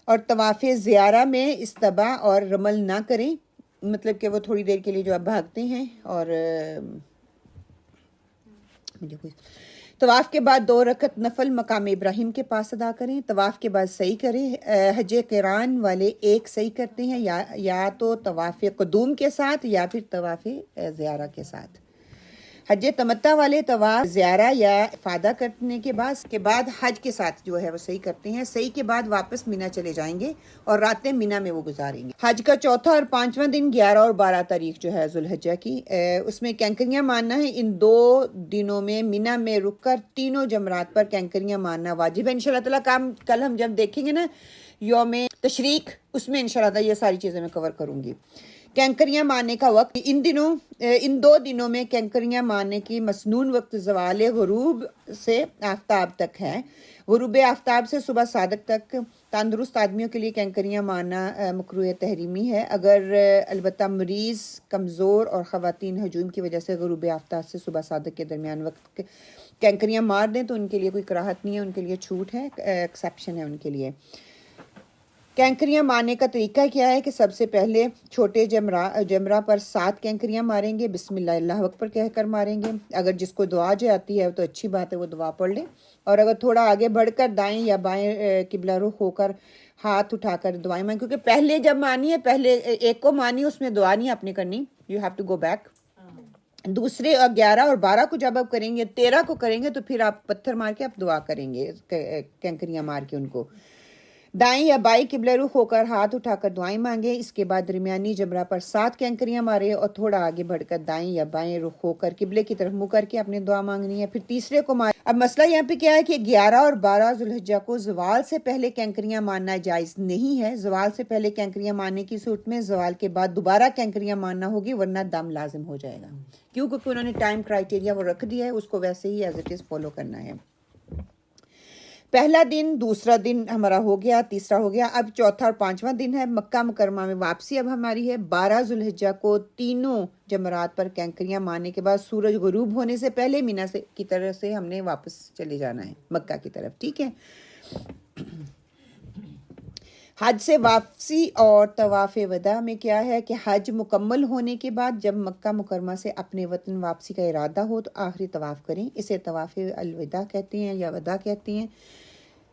[SPEAKER 1] اور طواف زیارہ میں استباء اور رمل نہ کریں, مطلب کہ وہ تھوڑی دیر کے لیے جو آپ بھاگتے ہیں. اور طواف کے بعد 2 رکعت نفل مقام ابراہیم کے پاس ادا کریں. طواف کے بعد صحیح کریں. حج قران والے 1 صحیح کرتے ہیں, یا تو طواف قدوم کے ساتھ یا پھر طواف زیارہ کے ساتھ. حج تمتع والے طواف زیارہ یا افادہ کرنے کے بعد حج کے ساتھ جو ہے وہ صحیح کرتے ہیں. صحیح کے بعد واپس مینا چلے جائیں گے اور راتیں مینا میں وہ گزاریں گے. حج کا 4تھا اور 5واں دن 11 اور 12 تاریخ جو ہے ذوالحجہ کی, اس میں کینکریاں مارنا ہے. ان 2 دنوں میں مینا میں رک کر تینوں جمرات پر کینکریاں مارنا واجب ہے. انشاءاللہ تعالیٰ کل ہم جب دیکھیں گے نا یوم تشریق, اس میں انشاءاللہ تعالیٰ یہ ساری چیزیں میں کور کروں گی. کینکریاں مارنے کا وقت ان 2 دنوں میں کینکریاں مارنے کی مسنون وقت زوال غروب سے آفتاب تک ہے. غروب آفتاب سے صبح صادق تک. تندرست آدمیوں کے لیے کینکریاں مارنا مکروہ تحریمی ہے. اگر البتہ مریض, کمزور اور خواتین ہجوم کی وجہ سے غروب آفتاب سے صبح صادق کے درمیان وقت کینکریاں مار دیں تو ان کے لیے کوئی کراہت نہیں ہے, ان کے لیے چھوٹ ہے, ایکسیپشن ہے ان کے لیے. کینکریاں مارنے کا طریقہ کیا ہے کہ سب سے پہلے چھوٹے جمرہ پر 7 کینکریاں ماریں گے. بسم اللہ اللہ اکبر کہہ کر ماریں گے. اگر جس کو دعا جو آتی ہے تو اچھی بات ہے, وہ دعا پڑھ لے. اور اگر تھوڑا آگے بڑھ کر دائیں یا بائیں قبلہ رخ ہو کر ہاتھ اٹھا کر دعائیں مانگیں, کیونکہ پہلے جب مانی ہے پہلے ایک کو مانی, اس میں دعا نہیں آپ نے کرنی, you have to go back. دوسرے اور 11 اور 12 کو جب آپ کریں گے, 13 کو کریں گے تو پھر آپ پتھر مار کے آپ دعا کریں گے, کینکریاں مار کے ان کو. دائیں یا بائیں قبلہ رخ ہو کر ہاتھ اٹھا کر دعائیں مانگیں. اس کے بعد درمیانی جمرہ پر 7 کینکریاں مارے اور تھوڑا آگے بڑھ کر دائیں یا بائیں رخ ہو کر قبلے کی طرف منہ کر کے اپنے دعا مانگنی ہے. پھر تیسرے کو مارے. اب مسئلہ یہاں پہ کیا ہے کہ 11 اور 12 ذوالحجہ کو زوال سے پہلے کینکریاں مارنا جائز نہیں ہے. زوال سے پہلے کینکریاں مارنے کی صورت میں زوال کے بعد دوبارہ کینکریاں مارنا ہوگی, ورنہ دم لازم ہو جائے گا, کیونکہ انہوں نے ٹائم کرائٹیریا وہ رکھ دیا ہے, اس کو ویسے ہی ایز اٹ از فالو کرنا ہے. پہلا دن, دوسرا دن ہمارا ہو گیا, تیسرا ہو گیا. اب 4تھا اور 5واں دن ہے مکہ مکرمہ میں واپسی اب ہماری ہے. 12 ذوالحجہ کو تینوں جمرات پر کینکریاں مارنے کے بعد سورج غروب ہونے سے پہلے مینا کی طرف سے ہم نے واپس چلے جانا ہے مکہ کی طرف, ٹھیک ہے. حج سے واپسی اور طواف وداع میں کیا ہے کہ حج مکمل ہونے کے بعد جب مکہ مکرمہ سے اپنے وطن واپسی کا ارادہ ہو تو آخری طواف کریں. اسے طواف الوداع کہتے ہیں یا وداع کہتے ہیں.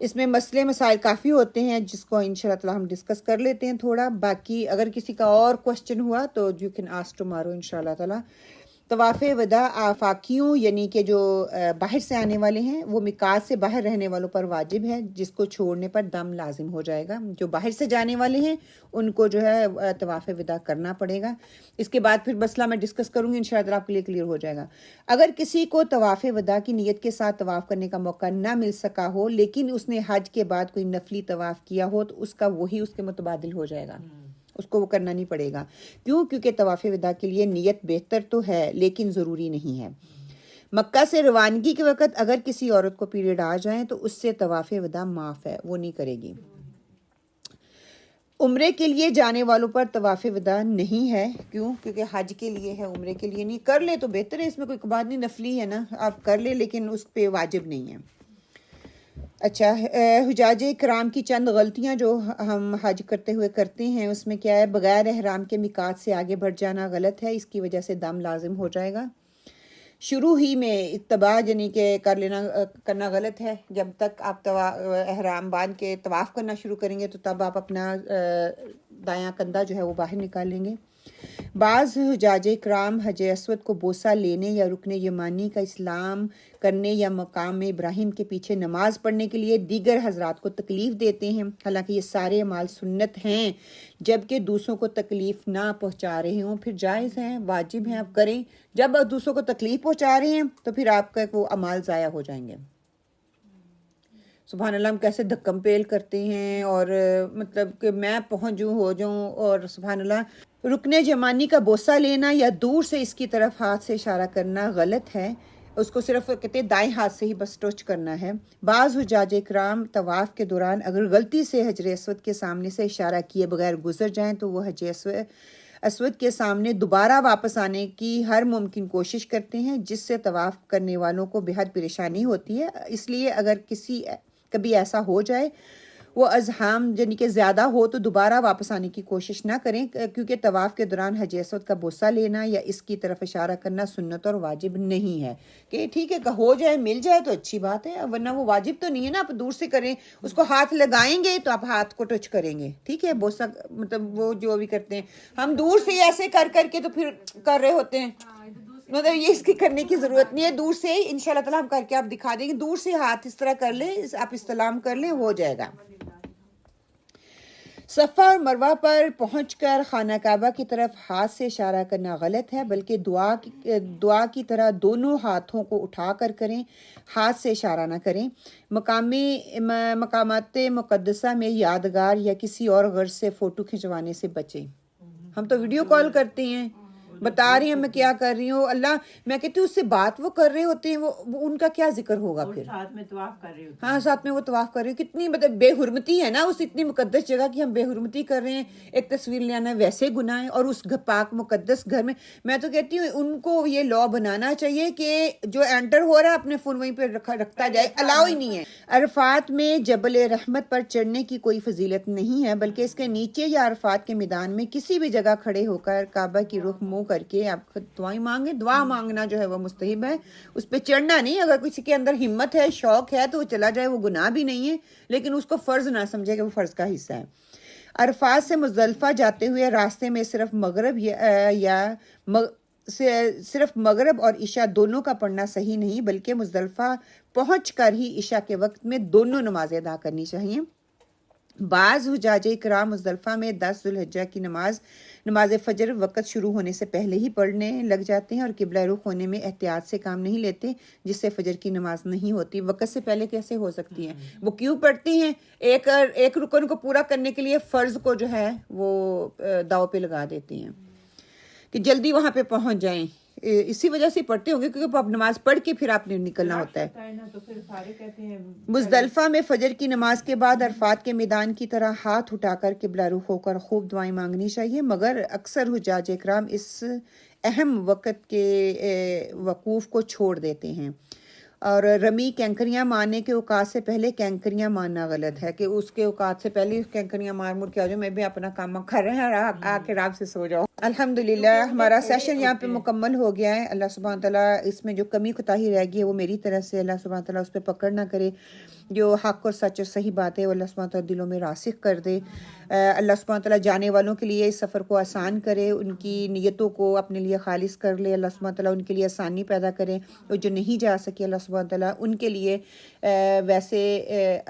[SPEAKER 1] اس میں مسئلے مسائل کافی ہوتے ہیں جس کو انشاءاللہ تعالی ہم ڈسکس کر لیتے ہیں تھوڑا. باقی اگر کسی کا اور کوسچن ہوا تو یو کین آسک ٹمارو انشاءاللہ تعالی. طواف وداع آفاقیوں یعنی کہ جو باہر سے آنے والے ہیں وہ میقات سے باہر رہنے والوں پر واجب ہے، جس کو چھوڑنے پر دم لازم ہو جائے گا. جو باہر سے جانے والے ہیں ان کو جو ہے طواف وداع کرنا پڑے گا. اس کے بعد پھر مسئلہ میں ڈسکس کروں گی انشاءاللہ تعالی آپ کے لیے کلیئر ہو جائے گا. اگر کسی کو طواف وداع کی نیت کے ساتھ طواف کرنے کا موقع نہ مل سکا ہو لیکن اس نے حج کے بعد کوئی نفلی طواف کیا ہو تو اس کا وہی اس کے متبادل ہو جائے گا، اس کو وہ کرنا نہیں پڑے گا. کیوں؟ کیونکہ طواف وداع کے لیے نیت بہتر تو ہے لیکن ضروری نہیں ہے. مکہ سے روانگی کے وقت اگر کسی عورت کو پیریڈ آ جائیں تو اس سے طواف وداع معاف ہے، وہ نہیں کرے گی. عمرے کے لیے جانے والوں پر طواف وداع نہیں ہے. کیوں؟ کیونکہ حج کے لیے ہے، عمرے کے لیے نہیں. کر لے تو بہتر ہے، اس میں کوئی بات نہیں، نفلی ہے نا، آپ کر لے لیکن اس پہ واجب نہیں ہے. اچھا، حجاج کرام کی چند غلطیاں جو ہم حج کرتے ہوئے کرتے ہیں اس میں کیا ہے؟ بغیر احرام کے میقات سے آگے بڑھ جانا غلط ہے، اس کی وجہ سے دم لازم ہو جائے گا. شروع ہی میں اتباع یعنی کہ کرنا غلط ہے. جب تک آپ احرام باندھ کے طواف کرنا شروع کریں گے تو تب آپ اپنا دایاں کندھا جو ہے وہ باہر نکالیں گے. بعض حجاج کرام حجر اسود کو بوسہ لینے یا رکن یمانی کا اسلام کرنے یا مقام ابراہیم کے پیچھے نماز پڑھنے کے لیے دیگر حضرات کو تکلیف دیتے ہیں، حالانکہ یہ سارے اعمال سنت ہیں جبکہ دوسروں کو تکلیف نہ پہنچا رہے ہوں، پھر جائز ہیں، واجب ہیں، آپ کریں. جب آپ دوسروں کو تکلیف پہنچا رہے ہیں تو پھر آپ کا وہ اعمال ضائع ہو جائیں گے. سبحان اللہ، ہم کیسے دھکم پیل کرتے ہیں اور مطلب کہ میں پہنچ جوں ہو جاؤں. اور سبحان اللہ، رکن یمانی کا بوسہ لینا یا دور سے اس کی طرف ہاتھ سے اشارہ کرنا غلط ہے. اس کو صرف کہتے ہیں دائیں ہاتھ سے ہی بس ٹچ کرنا ہے. بعض حجاج کرام طواف کے دوران اگر غلطی سے حجر اسود کے سامنے سے اشارہ کیے بغیر گزر جائیں تو وہ حجر اسود کے سامنے دوبارہ واپس آنے کی ہر ممکن کوشش کرتے ہیں، جس سے طواف کرنے والوں کو بہت پریشانی ہوتی ہے. اس لیے اگر کبھی ایسا ہو جائے وہ ازحام یعنی کہ زیادہ ہو تو دوبارہ واپس آنے کی کوشش نہ کریں، کیونکہ طواف کے دوران حجر اسود کا بوسہ لینا یا اس کی طرف اشارہ کرنا سنت اور واجب نہیں ہے. کہ ٹھیک ہے کہ ہو جائے مل جائے تو اچھی بات ہے، ورنہ وہ واجب تو نہیں ہے نا. آپ دور سے کریں، اس کو ہاتھ لگائیں گے تو آپ ہاتھ کو ٹچ کریں گے، ٹھیک ہے. بوسہ مطلب وہ جو بھی کرتے ہیں ہم دور سے ایسے کر کے تو پھر کر رہے ہوتے ہیں، مطلب یہ اس کی کرنے کی ضرورت نہیں ہے. دور سے انشاءاللہ تعالیٰ ہم کر کے آپ دکھا دیں گے. دور سے ہاتھ اس طرح کر لیں، آپ استلام کر لیں، ہو جائے گا. صفا اور مروہ پر پہنچ کر خانہ کعبہ کی طرف ہاتھ سے اشارہ کرنا غلط ہے، بلکہ دعا کی طرح دونوں ہاتھوں کو اٹھا کر کریں، ہاتھ سے اشارہ نہ کریں. مقامات مقدسہ میں یادگار یا کسی اور غرض سے فوٹو کھنچوانے سے بچیں. ہم تو ویڈیو کال کرتے ہیں، بتا رہی ہیں میں کیا کر رہی ہوں. اللہ میں کہتی ہوں اس سے بات وہ کر رہے ہوتے ہیں، وہ ان کا کیا ذکر ہوگا پھر.
[SPEAKER 3] ساتھ میں طواف کر رہے ہوتے ہیں.
[SPEAKER 1] ہاں ساتھ میں وہ طواف کر رہے ہیں. کتنی مطلب بے حرمتی ہے نا اس اتنی مقدس جگہ کی، ہم بے حرمتی کر رہے ہیں. ایک تصویر لے آنا ویسے گناہ ہے، اور اس پاک مقدس گھر میں تو کہتی ہوں ان کو یہ لا بنانا چاہیے کہ جو انٹر ہو رہا ہے اپنے فون وہیں پہ رکھتا جائے، الاؤ ہی نہیں ہے. عرفات میں جبل رحمت پر چڑھنے کی کوئی فضیلت نہیں ہے، بلکہ اس کے نیچے یا عرفات کے میدان میں کسی بھی جگہ کھڑے ہو کر کعبہ کی رخ منہ کر کے آپ دعائیں مانگیں. دعا مانگنا جو ہے وہ مستحب ہے، اس پہ چڑھنا نہیں. اگر کسی کے اندر ہمت ہے، شوق ہے تو وہ چلا جائے، وہ گناہ بھی نہیں ہے، لیکن اس کو فرض نہ سمجھے کہ وہ فرض کا حصہ ہے. عرفات سے مزدلفہ جاتے ہوئے راستے میں صرف مغرب اور عشاء دونوں کا پڑھنا صحیح نہیں، بلکہ مزدلفہ پہنچ کر ہی عشاء کے وقت میں دونوں نمازیں ادا کرنی چاہیے. بعض حجاج کرام مزدلفہ میں 10 ذی الحجہ کی نماز فجر وقت شروع ہونے سے پہلے ہی پڑھنے لگ جاتے ہیں اور قبلہ رخ ہونے میں احتیاط سے کام نہیں لیتے، جس سے فجر کی نماز نہیں ہوتی. وقت سے پہلے کیسے ہو سکتی ہے؟ وہ کیوں پڑھتی ہیں؟ ایک رکن کو پورا کرنے کے لیے فرض کو جو ہے وہ داؤ پہ لگا دیتی ہیں کہ جلدی وہاں پہ پہنچ جائیں. اسی وجہ سے پڑھتے ہوں گے کیونکہ آپ نماز پڑھ کے پھر آپ نے نکلنا ہوتا ہے.
[SPEAKER 3] تو پھر سارے کہتے ہیں
[SPEAKER 1] مزدلفہ میں فجر کی نماز کے بعد عرفات کے میدان کی طرح ہاتھ اٹھا کر قبلہ رخ ہو کر خوب دعائیں مانگنی چاہیے، مگر اکثر حجاج کرام اس اہم وقت کے وقوف کو چھوڑ دیتے ہیں. اور رمی کینکریاں مارنے کے اوقات سے پہلے کینکریاں مارنا غلط ہے، کہ اس کے اوقات سے پہلے کینکریاں مار مر کے آ جاؤ، میں بھی اپنا کام کر رہے ہیں اور آ کے آرام سے سو جاؤ. الحمدللہ ہمارا سیشن یہاں پہ مکمل ہو گیا ہے. اللہ سبحانہ تعالیٰ اس میں جو کمی کوتاہی رہ گئی ہے وہ میری طرف سے، اللہ سبحانہ تعالیٰ اس پہ پکڑ نہ کرے. جو حق اور سچ اور صحیح بات ہے وہ اللہ سبحانہ تعالیٰ دلوں میں راسخ کر دے. اللہ سبحانہ تعالیٰ جانے والوں کے لیے اس سفر کو آسان کرے، ان کی نیتوں کو اپنے لیے خالص کر لے. اللہ سبحانہ تعالیٰ ان کے لیے آسانی پیدا کرے، اور جو نہیں جا سکے اللہ سبحانہ تعالیٰ ان کے لیے ویسے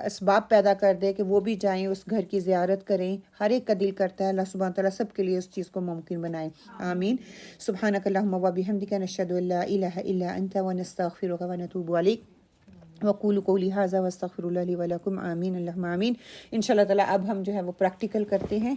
[SPEAKER 1] اسباب پیدا کر دے کہ وہ بھی جائیں، اس گھر کی زیارت کریں. ہر ایک کا دل کرتا ہے اللہ سبحانہ تعالیٰ سب کے لیے اس چیز کو ممکن بنائے. آمین. سبحانک اللہم و بحمدک نشہد ان لا الہ الا انت ونستغفرک ونتوب الیک. وقول قولی ھذا واستغفر اللہ لی ولکم. آمین اللہم آمین. انشاءاللہ تعالیٰ اب ہم جو ہے وہ پریکٹیکل کرتے ہیں.